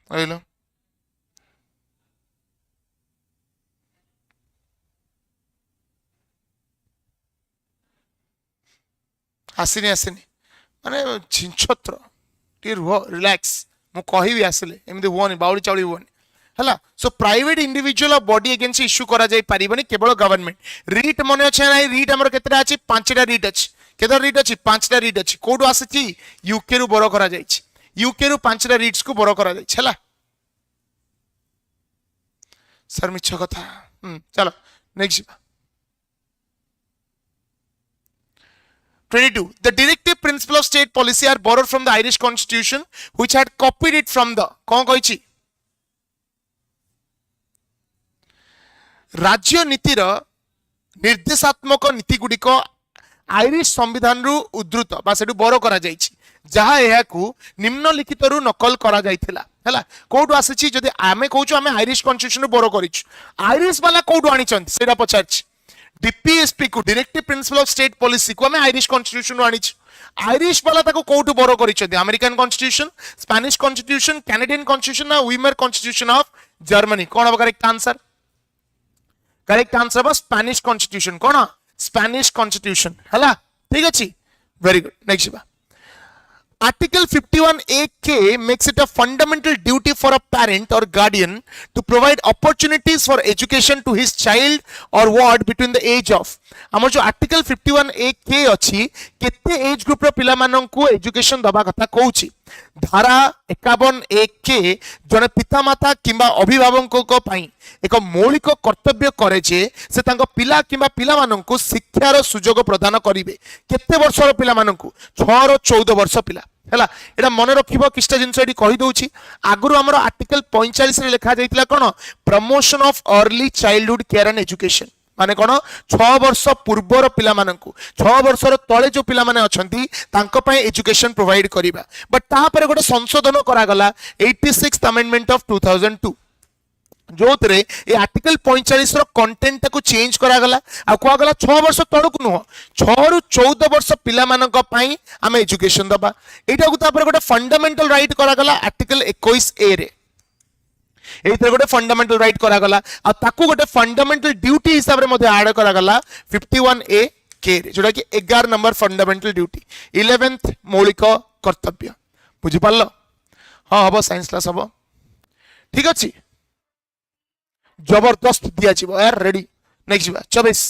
आइलो आसिनी आसिनी माने छिंछत्र टी रुह रिलैक्स मु कहबी आसिले एमदी होनी बाउली चाउली होनी हला सो प्राइवेट इंडिविजुअल और बॉडी अगेंस्ट इश्यू करा जाई परिबनी केवल गवर्नमेंट रीट मने अछि नाही रीट हमर केतरा अछि पांचटा रीट अछि केतर रीट अछि पांचटा रीट अछि कोडो आछि यूके रु बरो करा जाई छि यूके रु पांचटा रीट्स को बरो करा जाई छला सर मिछ कथा चलो next 22 the directive principle of state policy are borrowed from the Irish constitution which had copied it from the कौन कहिछि राज्य नीतिर निर्देशात्मक नीति गुडी को आयरिश संविधान रु उद्धृत बा सेडु बरो करा जाइछि जहा एहा को निम्नलिखित रु नकल करा जाइथिला हला कोडु आसीछि जदि आमे कहूछु आमे आयरिश कॉन्स्टिट्यूशन रु बरो करिछु आयरिश वाला कोडु आनी चंती सेडा पचारछि डीपीएसपी को directive principle of state policy को आमे आयरिश कॉन्स्टिट्यूशन रु आनीछु आयरिश वाला ताको कोडु बरो करिछथि American constitution Spanish constitution Canadian constitution ना वीमर कॉन्स्टिट्यूशन ऑफ जर्मनी कोन होगा करेक्ट आंसर बस स्पेनिश कॉन्स्टिट्यूशन कोन स्पेनिश कॉन्स्टिट्यूशन हला ठीक अछि वेरी गुड नेक्स्ट बा Article 51A(k) makes it a fundamental duty for a parent or guardian to provide opportunities for education to his child or ward between the age of. हमर जो Article 51A(k) अछि केते age group रो पिला माननकु education दबा कथा कहूची धारा 51(1) के जने पितामाता किंबा अभिभावकों को पई एक मौलिक कर्तव्य करे जे से तांको पिला किंबा पिला माननकु शिक्षार सुजोग प्रदान करिवे केते वर्षर पिला माननकु 6 रो 14 वर्ष पिला हैला एटा मन रखिबो किष्टा जिंस एडी कहि दोउची आगुरु हमर आर्टिकल 45 रे लिखा जाइतिला कोन promotion of early childhood care and education माने कोन 6 वर्ष पूर्वर पिला माननकु 6 वर्षर तळे जो पिला माने अछंती तांको पय एजुकेशन प्रोवाइड करिबा बट ता पर गोटे संशोधन करा गला 86th अमेंडमेंट ऑफ 2002 जोतरे ए आर्टिकल 45 रो कंटेंट को चेंज करा गला आ कोआ गला 6 वर्ष तळकु नुह 6 रु 14 वर्ष पिला मानक पई हम एजुकेशन दबा एटा को ता पर गोटे फंडामेंटल राइट करा गला आर्टिकल 21 ए रे एथरे गोटे फंडामेंटल राइट करा गला आ ताकू गोटे फंडामेंटल ड्यूटी हिसाब रे मध्ये ऐड करा गला 51(a) के रे जोटा कि 11 नंबर फंडामेंटल ड्यूटी 11th मौलिक कर्तव्य बुझि पाल्लो हां हबो साइंस क्लास हबो ठीक अछि जबरदस्त दिया जीवो यार रेडी नेक्स्ट जीवा 24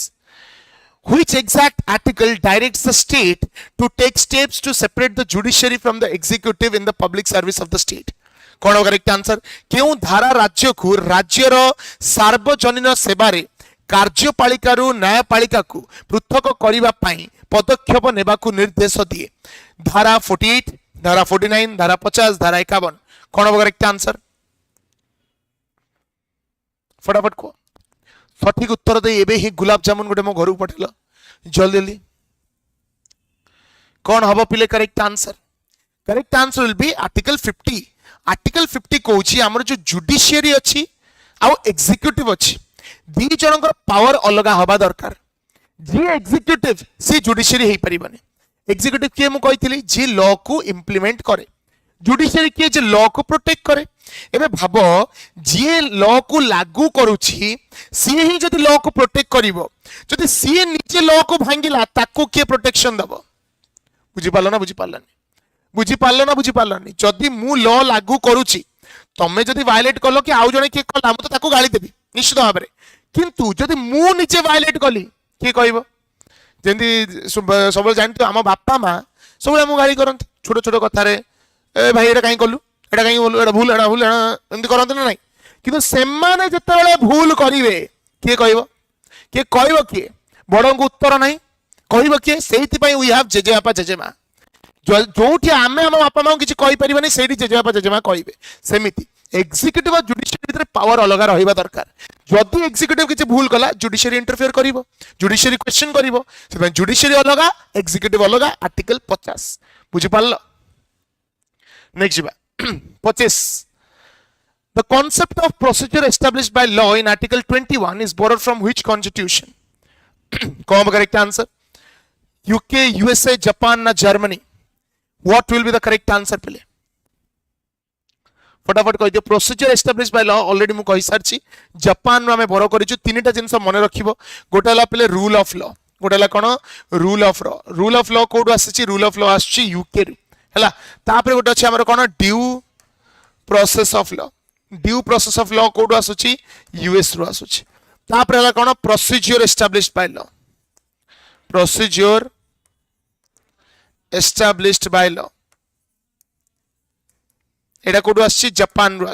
which exact article directs the state to take steps to separate the judiciary from the executive in the public service of the state कौन करेक्ट आंसर क्यों धारा राज्य को राज्यर सार्वजनीन सेवा रे कार्यपालिका रु न्यायपालिका को पृथक करिबा पई पदक्षेप नेबा को निर्देश दिए धारा 48 धारा 49 धारा 50 धारा 51 कौन करेक्ट आंसर फटाफट को सठिक उत्तर दे एबे ही गुलाब जामुन गोटे मो घर पठेल जल्दी जल्दी कौन हबो पिले correct answer will B article 50 article 50 कहूची हमर जो जुडिशियरी अछि आ एग्जीक्यूटिव अछि दी जनकर पावर अलगा हबा दरकार जी एग्जीक्यूटिव सी जुडिशियरी हे परिबने एग्जीक्यूटिव के मु कहितली जी लॉ को इंप्लीमेंट करे जुडिशियरी के जे लॉ को प्रोटेक्ट करे एबे भाबो जे लॉ को लागू करूची सी ही जदी लॉ को प्रोटेक्ट करिवो जदी सी निजे लॉ को भांगिला ताको के प्रोटेक्शन दबो बुझि पालो ना बुझी पार्लानी जदि मु लॉ लागू करूची तमे जदि वायलेट कलो कि आउ जने के कला मु तो ताको गाली देबी निश्चित भाबरे किंतु जदि मु निजे वायलेट कली के कहबो जेंदी सबल जानतो हम बापा मां सब हम गाली करंत छोट छोट कथा रे ए भाई एटा काई कलु एटा काई बोलु एटा भूल एमती करंत ना नहीं किंतु सेमाने जते बेले भूल करिवे के कहबो के बड़ो को उत्तर नहीं कहबो के सेहिति पई वी हैव जेजे बापा जेजे मां जोठी आमे हम बापा मां किछि कहि परिबनी सेठी जेजे बापा जेजे मां कहबे सेमिति एग्जीक्यूटिव और जुडिशियरी भीतर पावर अलग रहिबा दरकार जदि एग्जीक्यूटिव किछि भूल कला जुडिशियरी इंटरफेयर करिवो जुडिशियरी क्वेश्चन करिवो सेबे जुडिशियरी अलग एग्जीक्यूटिव अलग आर्टिकल 50 बुझि पाल्लो नेक्स्ट बा 25 The concept of procedure established by law in Article 21 is borrowed from which constitution? कौन correct answer? UK, USA, Japan ना Germany? What will be the correct answer पहले? फटाफट कह दियो procedure establish by law already मु कहि सारछि Japan रो हमें बरो करिछु तीनटा जिंस मने रखिबो गोटाला पहले रूल ऑफ लॉ गोटाला कोन रूल ऑफ लॉ कोड आछि रूल ऑफ लॉ आछि यूके रे हला तापर गोटे अछि हमर कोन ड्यू प्रोसेस ऑफ लॉ कोड आछि यूएस रो आछि तापर हला कोन प्रोसीजर एस्टाब्लिश्ड बाय लॉ एटा कोड आछि जापान रो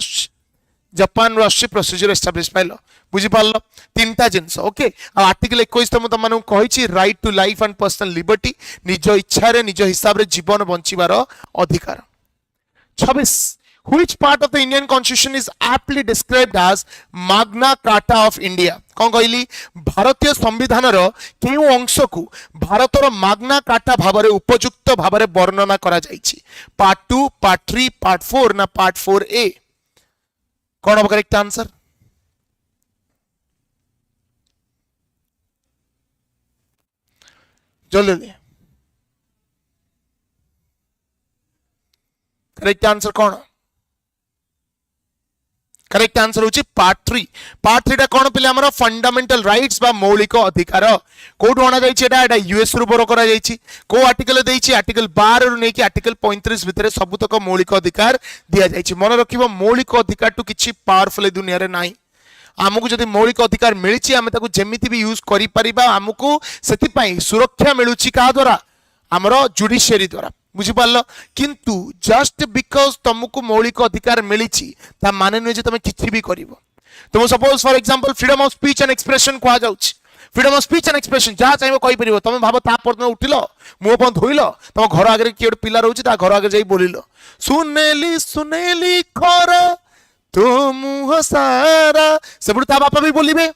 आछि प्रोसीजर एस्टाब्लिश्ड बाय लॉ बुझि पाल्लो तीनटा जिंस ओके आ आर्टिकल 21 त म मानु कहिछि right to life and personal liberty निज इच्छा रे निज हिसाब रे जीवन बंचिबार अधिकार 26 Which part of the Indian Constitution is aptly described as Magna Carta of India? कौन कहली भारतीय संविधान रो केउ अंश को भारतर माग्ना कार्टा भाबरे उपयुक्त भाबरे वर्णना करा जाइछि पार्ट 2 पार्ट 3 पार्ट 4 ना पार्ट 4A कौन अब करेक्ट आंसर जल्दी करेक्ट आंसर कौन करेक्ट आंसर होची पार्ट 3 टा कोन पिले हमर फंडामेंटल राइट्स बा मौलिक अधिकार कोड होना जाई छी एटा यूएस रु बरो करा जाई छी को आर्टिकल देई छी आर्टिकल 12 रु नै कि आर्टिकल 35 भितरे सब तक मौलिक अधिकार दिया जाई छी मन रखिबो मौलिक अधिकार टू किछि पावरफुल दुनिया रे नाही आमको जदि मौलिक अधिकार मिलिछि आमे ताकू जेमिति भी यूज करि परिबा आमको सेति पई सुरक्षा मिलुछि का द्वारा आमर जुडिशियरी द्वारा बुझिपार किंतु जस्ट बिकज तुमको मौलिक अधिकार मिली ता माने नुहे तुम किसी भी कर तुम suppose for example freedom of speech and expression कह जाउछि freedom of speech and expression जहाँ चाहिए कही पार तुम भाव तापर उठिल मुह पन धोइल तुम घर आगे किए गोटे पिला रोचे घर आगे जाई बोलिल सुनेली सुनेली खरा तो मुह सारा से ता बापा भी बोलिबे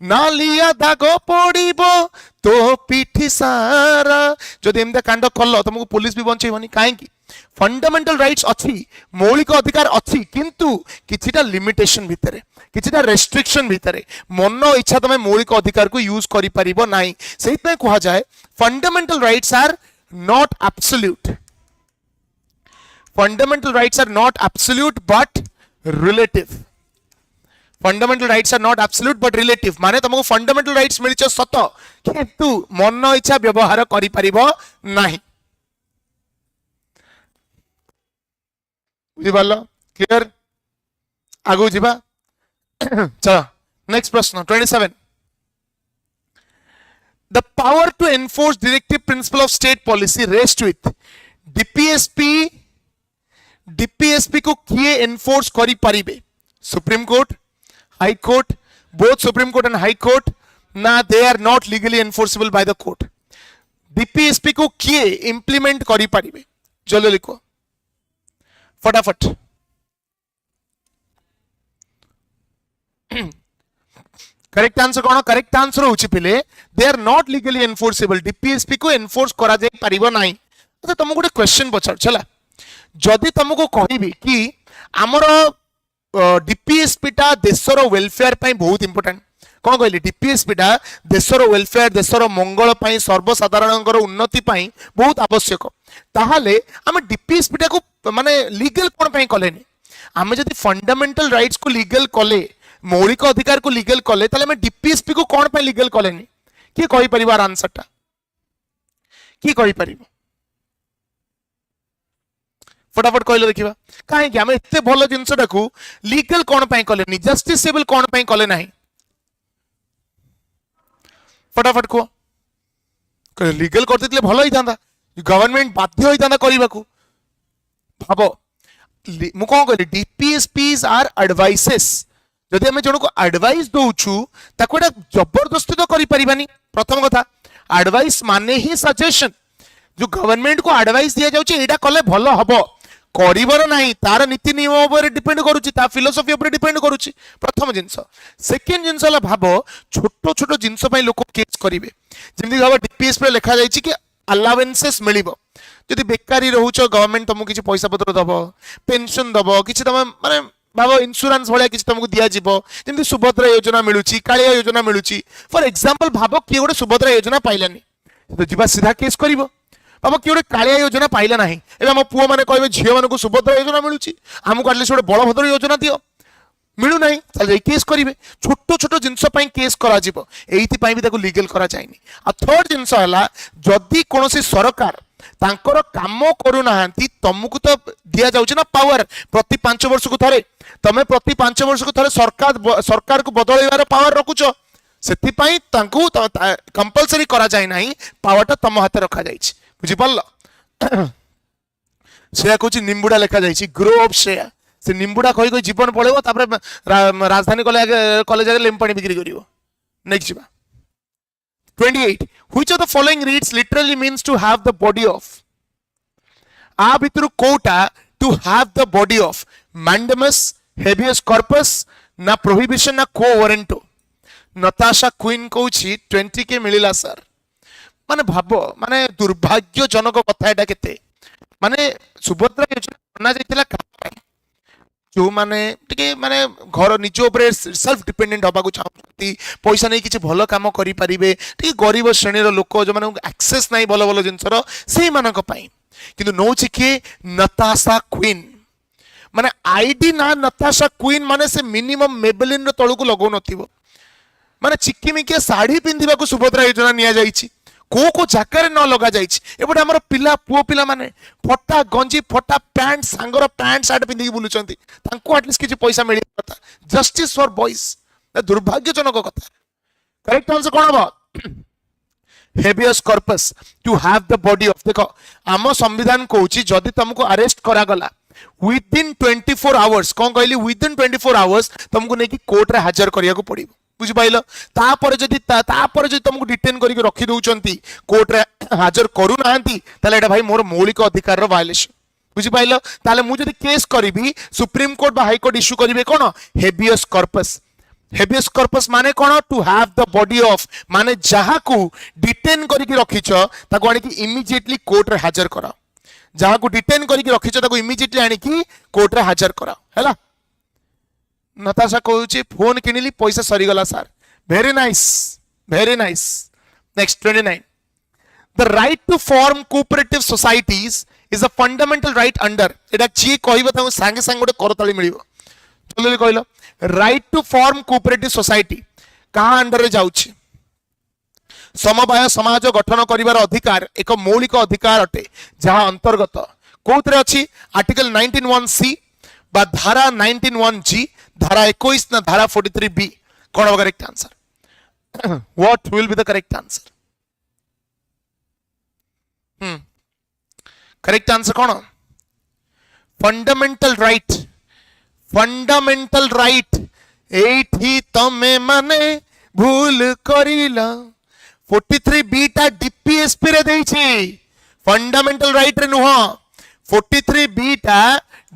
नालिया दाग पड़िबो तो पिठी सारा जदि एमते कांड कल तुमको पुलिस भी बंचेबनी कहीं फंडामेंटल राइट्स अच्छी मौलिक अधिकार अच्छी किंतु किछिटा लिमिटेशन भितरे किछिटा रेस्ट्रिक्शन भितरे मन इच्छा तुम मौलिक अधिकार को यूज करि परिबो नाही सेइतमे कहा जाए fundamental rights are not absolute fundamental rights are not absolute but relative fundamental rights are not absolute but relative माने तुमको फंडामेंटल राइट्स मिलछ सत किंतु मन इच्छा व्यवहार करि परिबो नाही बुझिपाल क्लियर आगु जीवा चलो नेक्स्ट प्रश्न 27 the power to enforce directive principle of state policy rest with DPSP को किए एनफोर्स करि परिबे supreme court high court both supreme court and high court ना they are not legally enforceable by the court DPSP को किए implement करि परिबे जल्दी लिखो फटाफट करेक्ट आंसर कौन करेक्ट आंसर होची पिले they are not legally enforceable DPSP को एनफोर्स करा जाय परिबो नाही अच्छा तुमको गोटे क्वेश्चन पचार चला जदि तुमको कहबी कि हमर डीपीएसपी टा देशर वेलफेयर पई बहुत इंपोर्टेंट कौन कहली डीपीएसपी टा देशर वेलफेयर देशर मंगल पई सर्वसाधारणकर उन्नति पई बहुत आवश्यक ताहाले हम डीपीएसपी टा को माने लीगल कोन पई कलेनी आमे जदि फंडामेंटल राइट्स को लीगल कले मौलिक अधिकार को लीगल कले ताले हम डीपीएसपी को कोन पई लीगल कलेनी की कहि परिवार आंसर टा की कहि परिबो फटाफट कहले देखिबा काहे कि हम एते भलो जिंसटा को लीगल कोन पई कलेनी जस्टिसेबल कोन पई कले नाही फटाफट को लीगल कर देतिले भलो ही थांदा गवर्नमेंट बाध्य होई थांदा करिबा को भाबो मु कोन कहली डीपीएसपीज आर एडवाइसेस जदि हम जणको एडवाइस दोउछु ताको एटा जबरदस्ती तो करि परिबानी प्रथम कथा एडवाइस माने ही सजेशन जो गवर्नमेंट को एडवाइस दिया जाउची एटा कले भलो हबो करिवर नाही तार नीति नियम ऊपर डिपेंड करूची ता फिलोसफी ऊपर डिपेंड करूची प्रथम जिंस सेकंड जिंस ला भाबो छोटो छोटो जिंस पई लोक केस करिवे जेमि भाबो डीपीएस पे लिखा जायछि कि अलावेंसेस मिलिबो जदि बेकारी रहउचो गवर्नमेंट तुमको किछि पैसा पत्र दबो पेंशन दबो किछि तम माने भाबो इंश्योरेंस भलिया किछि तुमको दिया जिवो जेमि सुभद्रा योजना मिलुची कालिया योजना मिलुची फॉर एग्जांपल भाबो कि गोटे सुभद्रा योजना पाइलानी तो जिबा सीधा केस करिवो बाबा किए कालिया योजना पाइला ना एम पुओ मैंने कहे झील मानक सुभद्रा योजना मिलूँ आमको आटलिस्ट गोटे बलभद्र योजना दियो मिलू ना केस करेंगे छोट छोट जिनस केस कर लीगल करा जाएनी आ थर्ड जिनस जदि कौन सरकार तांकर काम करूना तुमको तो दि जाऊँ ना पावर प्रति 5 वर्ष को थे तमें प्रति 5 वर्ष को थे सरकार को बदलैबार पावर रखुच से कंपलसरी करा जाए ना पावरटा तुम हाथ रखा जाए बुझिपाल से कहूँ निम्बुड़ा लिखा जाए ग्रो अप श्रेया से निम्बुड़ा कही कही जीवन पड़ेगा राजधानी कॉलेज आगे लेम पानी बिक्री करिवो नेक्स्ट जीवा 28 which of the following reads literally means to have the body of आ भितर कोटा to have the body of mandamus habeas corpus ना प्रोहिबिशन ना को वारंटो नताशा क्वीन कहूँ 20 के मिलिला सर माने भाबो माने दुर्भाग्यजनक कथा एटा केते माने सुभद्रा योजना बना जाइतिला का जो माने टिके माने घर निज ऊपर सेल्फ डिपेंडेंट होबा को चाहती पैसा नहीं किछि भलो काम करि परिबे टिके गरीब श्रेणीर लोक जो माने एक्सेस नहीं भलो भलो जिंसर सेही मानक पई किंतु नोछि के नताशा क्वीन माने आईडी ना नताशा क्वीन माने से मिनिमम मेबेलिन रो तळु को लगौ नथिबो माने चिक्कीमिकिया साड़ी पिंधिबा को सुभद्रा योजना निया जाइछि को जगार न लगा जापटे आम पिला पुओ पिला माने फटा गंजी फटा पैंट सांगर पैंट सार्ट पिंधिक बुलूं आटलिस्ट किसी पैसा मिल कथा जस्टिस फॉर बॉयज दुर्भाग्यजनक कथा करेक्ट आंसर कौन हम habeas corpus to have the body of देखो आम संविधान कहूची जदि तुमको अरेस्ट करा गला विदिन 24 आवर्स कौन कहली विदिन 24 आवर्स तुमको नहीं कि कोर्ट रे हाजिर करिया को पड़िबो बुझि पाइलो तापर जदि तुमको डिटेन करके रखी दउचंती कोर्ट रे हाजिर करू नाहंती ताले एटा भाई मोर मौलिक अधिकार रो वायलेशन बुझि पाइलो ताले मु जदि केस करिबी सुप्रीम कोर्ट बा हाई कोर्ट इश्यू करिवे कोन हेबियस कॉर्पस हेबियस कॉर्पस माने कोन to have the body of माने जहा को डिटेन करके रखिछ ताको आनी कि इमीडिएटली कोर्ट रे हाजिर करा जहा को डिटेन करके रखिछ ताको इमीडिएटली आनी कि कोर्ट रे हाजिर करा हैला नताशा कहूची फोन किनिली पैसा सरी गला sir very nice next 29 the right to form cooperative societies is a fundamental right under एटा जी कहबो त संगे संग गोटे करताली मिलिबो जल्दी कहलो right to form cooperative society कहा अंडर रे जाउची समवाय समाज गठन करिवार अधिकार एक मौलिक अधिकार अटे जहां अंतर्गत कोथरे अछि आर्टिकल 191 सी बा धारा 191 जी धारा 21 ना धारा 43 बी कौन होगा correct answer what will be the correct answer correct answer कौन फंडामेंटल राइट एठी तमे माने भूल करिला 43 बी टा डीपीएसपी रे देछि फंडामेंटल राइट रे नुह 43 बी टा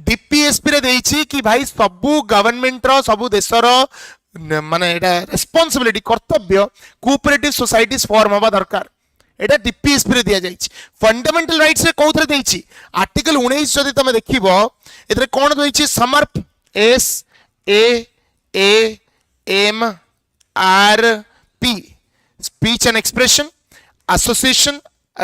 डीपीएसपी रे देछि कि भाई सबु गवर्नमेंट रो सबु देश रो माने एटा रिस्पांसिबिलिटी कर्तव्य कोऑपरेटिव सोसाइटीज फॉर्म होबा दरकार एटा डीपीएसपी रे दिया जाइछि फंडामेंटल राइट्स रे कोथरे देछि आर्टिकल 19 जदि तमे देखिबो एतरे कोन देछि समर्प S A M R P speech and expression association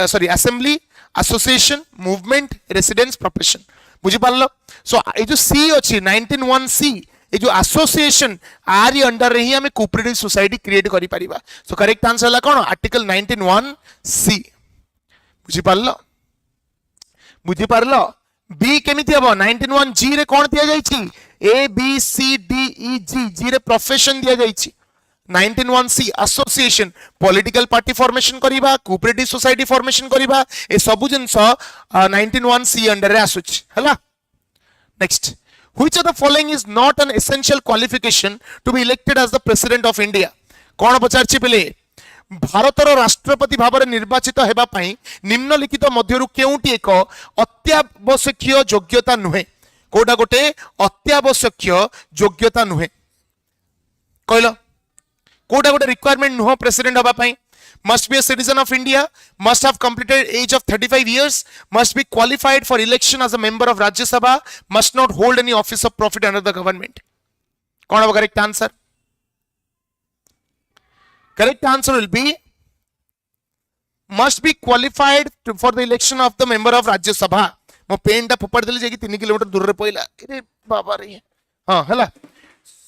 sorry assembly association movement residence profession बुझी पारलो सो ए जो सी अछि 191 सी ए जो एसोसिएशन आर अंडर रे ही हमें कोऑपरेटिव सोसाइटी क्रिएट करि परिबा सो करेक्ट आंसर ला कोन आर्टिकल 191 सी बुझी पारलो बी केमिति हबो 191 जी रे कोन दिया जाइछि A B C D E जी जी रे प्रोफेशन दिया जाइछि 191 सी एसोसिएशन पॉलिटिकल पार्टी फॉर्मेशन करिबा कोऑपरेटिव सोसाइटी फॉर्मेशन करिबा ए सबु जिंस 191 सी अंडर रे आसुछि हला next which of the following is not an essential qualification to be elected as the president of India कोन पचारछि पेले भारतर राष्ट्रपति भाव में निर्वाचित हेबा पई निम्नलिखित मध्यरु केउटी एक अत्यावश्यक योग्यता नुहे कोडा गोटे अत्यावश्यक योग्यता नुहे कहलो कोडा गोटे रिक्वायरमेंट नुह प्रेसिडेंट होबा पई must be a citizen of India, must have completed age of 35 years, must be qualified for election as a member of Rajya Sabha, must not hold any office of profit under the government. कौन होगा correct answer? Correct answer will be must be qualified for the election of the member of Rajya Sabha. मो pen टा फोपाड़ देली जे 3 kilometre दूर रे पइला अरे बाबा रे हां हला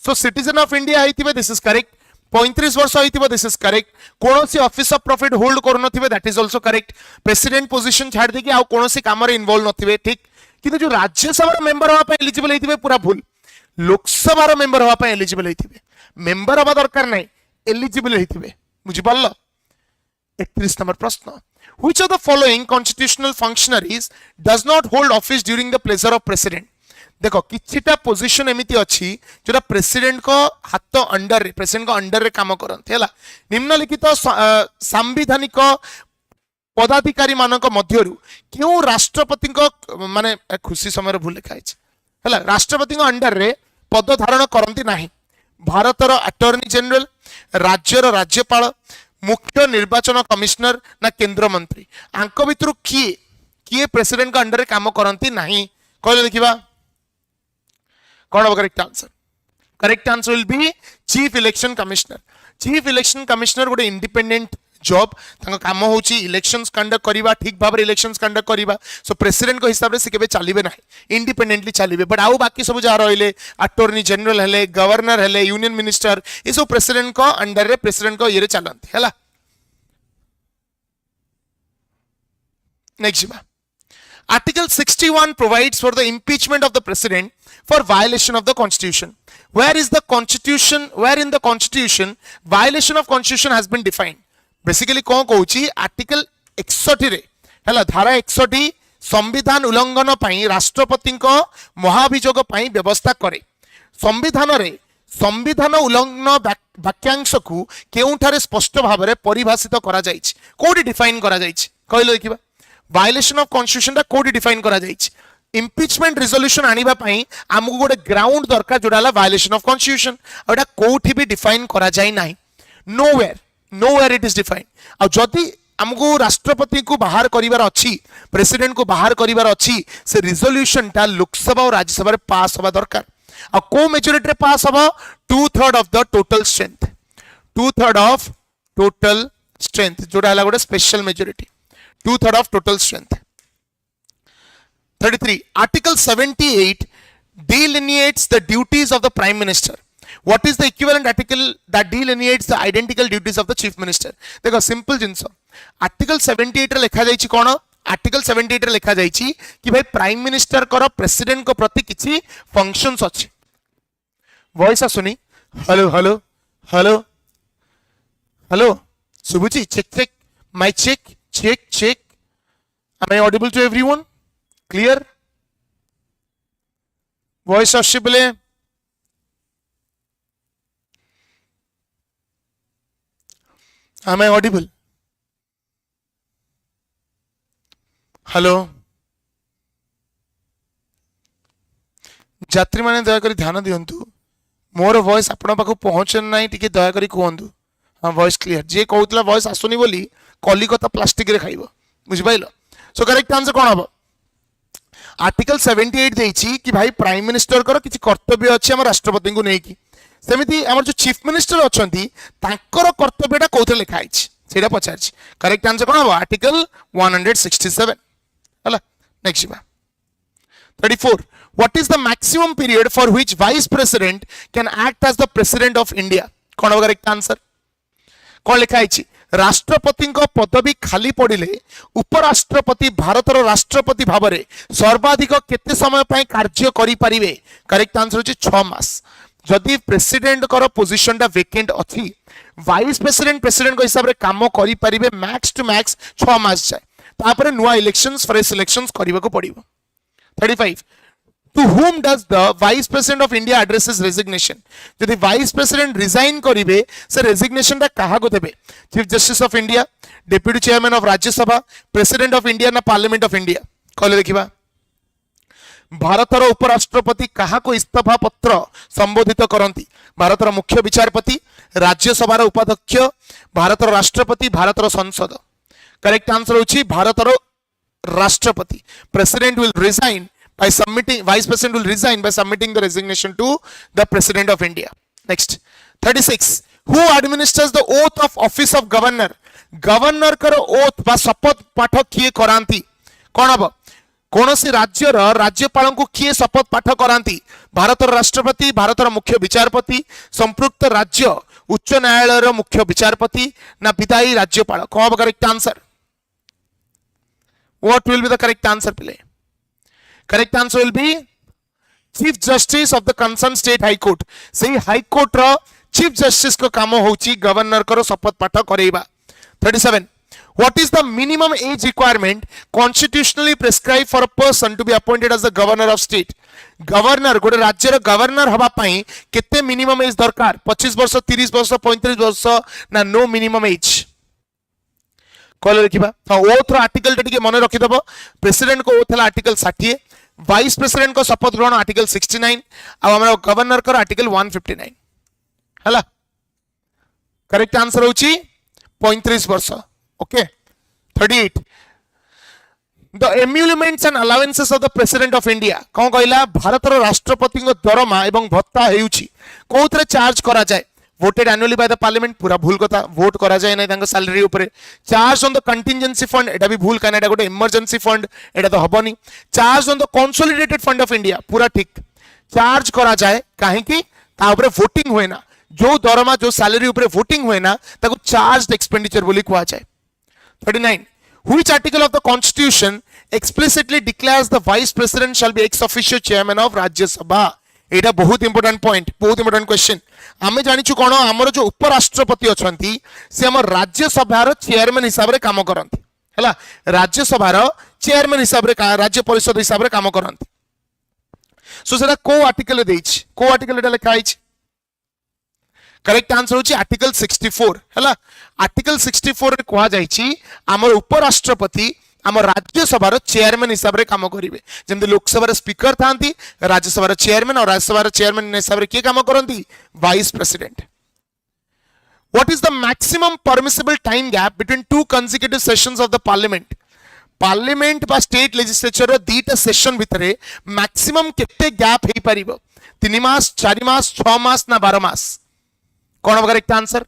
सो सिटीजन ऑफ इंडिया आइतिबे दिस इज करेक्ट 35 वर्ष होइतिबो दिस इज करेक्ट कोनोसी ऑफिस ऑफ प्रॉफिट होल्ड करनथिबे that is also correct president position छाड़ दे कि आ कोनोसी काम रे इन्वॉल्व नथिबे ठीक किंतु जो राज्यसभा मेंबर होबा पे एलिजिबल हेतिबे पूरा भूल लोकसभा मेंबर होबा पे एलिजिबल हेतिबे मेंबर होबा दरकार नै एलिजिबल हेतिबे बुझि पारलो 31 नंबर प्रश्न which of the following constitutional functionaries does not hold office during the pleasure of president देखो किछिटा पोजीशन एमिति अछि जोटा प्रेसिडेंट को हाथ अंडर रे प्रेसिडेंट को अंडर रे काम करनते हला निम्नलिखित सांविधानिक पदाधिकारी मानक मध्यरु क्यों राष्ट्रपति को माने खुशी समय भूल लिखा अछि हला राष्ट्रपति को अंडर रे पद धारण करंती नाही भारतर अटॉर्नी जनरल राज्यर राज्यपाल मुख्य निर्वाचन कमिश्नर ना केंद्र मंत्री आंक भितरु किए प्रेसिडेंट का अंडर रे काम करंती नाही कहले देखिबा कौन होगा correct answer will B chief election commissioner गोटे इंडिपेंडेंट जॉब तांका काम होची इलेक्शंस कंडक्ट करिबा ठीक भाबरे इलेक्शंस कंडक्ट करिबा सो प्रेसिडेंट को हिसाब रे से केबे चलीबे नाही इंडिपेंडेंटली चलीबे बट आउ बाकी सब जा रहले अटॉर्नी जनरल हेले गवर्नर हेले यूनियन मिनिस्टर ए सब प्रेसिडेंट को अंडर रे प्रेसिडेंट को ये चलंती हैला नेक्स्ट बा Article 61 provides for the impeachment of the president for violation of the constitution. Where in the constitution violation of constitution has been defined? Basically कौन कहूची article 61 रे हला धारा 61 संविधान उल्लंघन पई राष्ट्रपति को महाभियोग पई व्यवस्था करे संविधान रे संविधान उल्लंघन वाक्यांश को केउठारे स्पष्ट भाव में परिभाषित करा जाइछि कोडी डिफाइन करा जाइछि कहलो देखिबा वायलेशन ऑफ कॉन्स्टिट्यूशन दा कोडी डिफाइन करा जाइछि इम्पीचमेंट रिजोल्यूशन आनिबा पई हमकु गोटे ग्राउंड दरकार जोडा हला वायलेशन ऑफ कॉन्स्टिट्यूशन ओडा कोठी भी डिफाइन करा जाय नाही nowhere it is defined आ जदि हमको राष्ट्रपति को बाहर करिवार अच्छी प्रेसिडेंट को बाहर करिवार अच्छी से रिजोल्यूशन टा लोकसभा और राज्यसभा रे पास होबा दरकार आ को मेजॉरिटी रे पास होबा 2/3 of the total strength 2/3 of total strength जोडा हला गोटे special majority 2/3 of total strength 33 article 78 delineates the duties of the prime minister. What is the equivalent article that delineates the identical duties of the chief minister? देखो simple जिंस article 78 रे लिखा जाइछि कोन article 78 रे लिखा जाइछि कि भाई प्राइम मिनिस्टर कर प्रेसिडेंट को प्रति किछि फंक्शंस अछि वॉइस आसुनी हेलो हेलो हेलो हेलो सुबुची check check my check check check am I audible to everyone clear voice आछि बोले am I audible हेलो यात्री माने दया करी ध्यान दियंतु मोर वॉइस आपण पाखु पहुंचन नाही टिके दया करी कहंतु हां वॉइस क्लियर जे कहउतला वॉइस आसुनी बोली कलिकता प्लास्टिक रे खाइबो बुझि पाइलो सो करेक्ट आंसर कोन हबो आर्टिकल 78 देछि कि भाई प्राइम मिनिस्टर कर किछि कर्तव्य अछि हम राष्ट्रपति को नै कि सेमिति हमर जो चीफ मिनिस्टर अछंती ताकर कर्तव्यटा कोथे लिखा आइछि सेटा पचारछि करेक्ट आंसर कोन हबो आर्टिकल 167 हला नेक्स्ट बा 34 what is the maximum period for which vice president can act as the president of india कोन हबो करेक्ट आंसर कोन लिखा आइछि राष्ट्रपति पदवी खाली पड़िले उपराष्ट्रपति भारतर राष्ट्रपति भाव में सर्वाधिक केते समय पय कार्य करि परिबे करेक्ट आंसर होछि 6 मास जदि प्रेसिडेंट कर पोजीशन टा वेकेंट अछि वाइस प्रेसिडेंट प्रेसिडेंट को हिसाब रे काम करि परिबे मैक्स टू मैक्स 6 मास जाय तापर नुवा इलेक्शंस फ्रेश इलेक्शंस करबा को पड़िबो 35 To whom does the Vice President of India address his resignation? यदि Vice President resign करिवे से resignation टा कहा को देबे Chief Justice of India, Deputy Chairman of Rajya Sabha, President of India ना Parliament of India कहले देखिबा भारतर उपराष्ट्रपति कहा को इस्तीफा पत्र संबोधित करंती भारतर मुख्य विचारपति राज्यसभा उपाध्यक्ष भारतर राष्ट्रपति भारतर संसद करेक्ट आंसर होछि भारतर राष्ट्रपति president will resign by submitting vice president will resign by submitting the resignation to the president of india next 36 who administers the oath of office of governor governor कर oath बा शपथ पाठ किए करांती कोन हबो कोनोसी राज्यर राज्यपाल को किए शपथ पाठ करांती भारतर राष्ट्रपति भारतर मुख्य विचारपति संपृक्त राज्य उच्च न्यायालय मुख्य विचारपति ना विदायी राज्यपाल कोन हबो correct answer what will be the correct answer play correct answer will be chief justice of the concerned state high court sei high court ro chief justice को काम होची गवर्नर करो शपथ पाठ करेबा 37 what is the minimum age requirement constitutionally prescribed for a person to be appointed as the governor of state governor गोटे राज्य रो governor हबा पई केते मिनिमम एज दरकार 25 वर्ष 30 वर्ष 35 वर्ष ना नो मिनिमम एज कॉल रखिबा हां ओथ रो आर्टिकल टिके मने रखि दबो प्रेसिडेंट को ओथ हला आर्टिकल 60 वाइस प्रेसिडेंट को शपथ ग्रहण आर्टिकल 69 अब हमरा गवर्नर को आर्टिकल 159 हला करेक्ट आंसर होची 35 वर्ष okay 38 the emoluments and allowances of the president of india कोन कहला भारतर राष्ट्रपति को दरमा एवं भत्ता हेउची कोथरे चार्ज करा जाय voted annually by the parliament पूरा भूल कथा वोट करा जाय नै तांका सैलरी ऊपर charge on the contingency fund एटा भी भूल काना एटा गोटे इमरजेंसी फंड एटा तो हबनी charge on the consolidated fund of India पूरा ठीक चार्ज करा जाय काहे कि ता ऊपर वोटिंग होय ना जो दरमा जो सैलरी ऊपर वोटिंग होय ना ताको चार्ज्ड एक्सपेंडिचर बोली कुआ जाय 39 which article of the constitution explicitly declares the vice president shall be ex officio chairman of rajya sabha एटा बहुत इंपोर्टेंट पॉइंट, बहुत इंपोर्टेंट क्वेश्चन। आमे जानिछु कोन हमर जो उपराष्ट्रपति अछंती से हमर राज्यसभार चेयरमैन हिसाब रे काम करंती हला, राज्यसभार चेयरमैन हिसाब रे राज्य परिषद हिसाब रे काम करंती। सो सेटा को आर्टिकल देछि, को आर्टिकल एटा लिखा आइछि? करेक्ट आंसर होची आर्टिकल 64 हला। आर्टिकल 64 रे कोहा जाइछि हमर उपराष्ट्रपति आम राज्यसभार चेयरमैन हिसाब रे काम करिवे। जेमति लोकसभार स्पीकर थांती, राज्यसभार चेयरमैन, और राज्यसभार चेयरमैन हिसाब रे के काम करंती? Vice president. What is the maximum permissible time gap between two consecutive sessions of the parliament? Parliament बा स्टेट लेजिस्लेचर रो दीटा सेशन भितरे मैक्सिमम केते गैप हे परिबो? 3 मास, 4 मास, 6 मास ना 12 मास? कोन हो करेक्ट आंसर?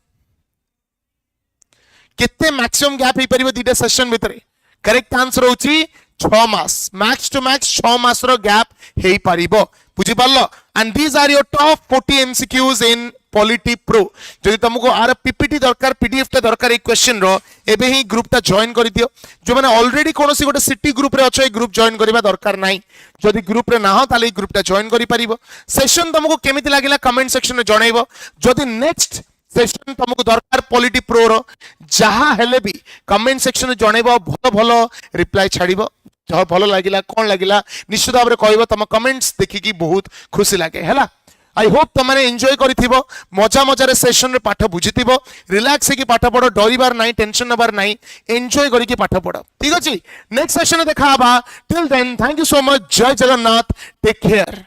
केते मैक्सिमम गैप हे परिबो दीटा सेशन भितरे? करेक्ट आंसर होची 6 मास। मैक्स टू मैक्स 6 मास रो गैप हे परिबो। बुझि पारलो? And these are your top 40 MCQs in polity pro. जदि तुमको आर पीपीटी दरकार, पीडीएफ टा दरकार एक क्वेश्चन रो, एबे ही ग्रुप टा जॉइन कर दियो। जो माने ऑलरेडी कोनोसी गोटे सिटी ग्रुप रे अछो, ए ग्रुप जॉइन करबा दरकार नाही। जदि ग्रुप रे ना हो ताले ग्रुप टा जॉइन करि परिबो। सेशन तुमको केमिति लागिला कमेंट सेक्शन में जणाइबो। जदि नेक्स्ट सेशन तुमको दरकार पॉलिटी प्रो रो, जहा हेले भी कमेंट सेक्शन में जणाइबो, भलो भलो रिप्लाई छाडिबो। जो भलो लागिला, कोन लागिला निश्चित भाबरे कहइबो। तम कमेंट्स देखि की बहुत खुशी लागे हला। आई होप तुमने एंजॉय करिथिबो, मजा मजा रे सेशन रे पाठ बुझिथिबो, रिलैक्स हेकी पाठ पढो, डरिबार नाही, टेंशन नबार नाही, एंजॉय करिके पाठ पढो। ठीक अछि, नेक्स्ट सेशन देखा आबा। Till then thank you so much. जय जगन्नाथ, टेक केयर।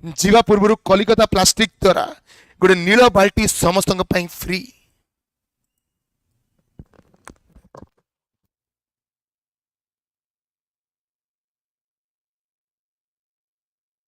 जीवा पूर्वरु कलिकता प्लास्टिक द्वारा गोटे नील बाल्टी समस्त फ्री।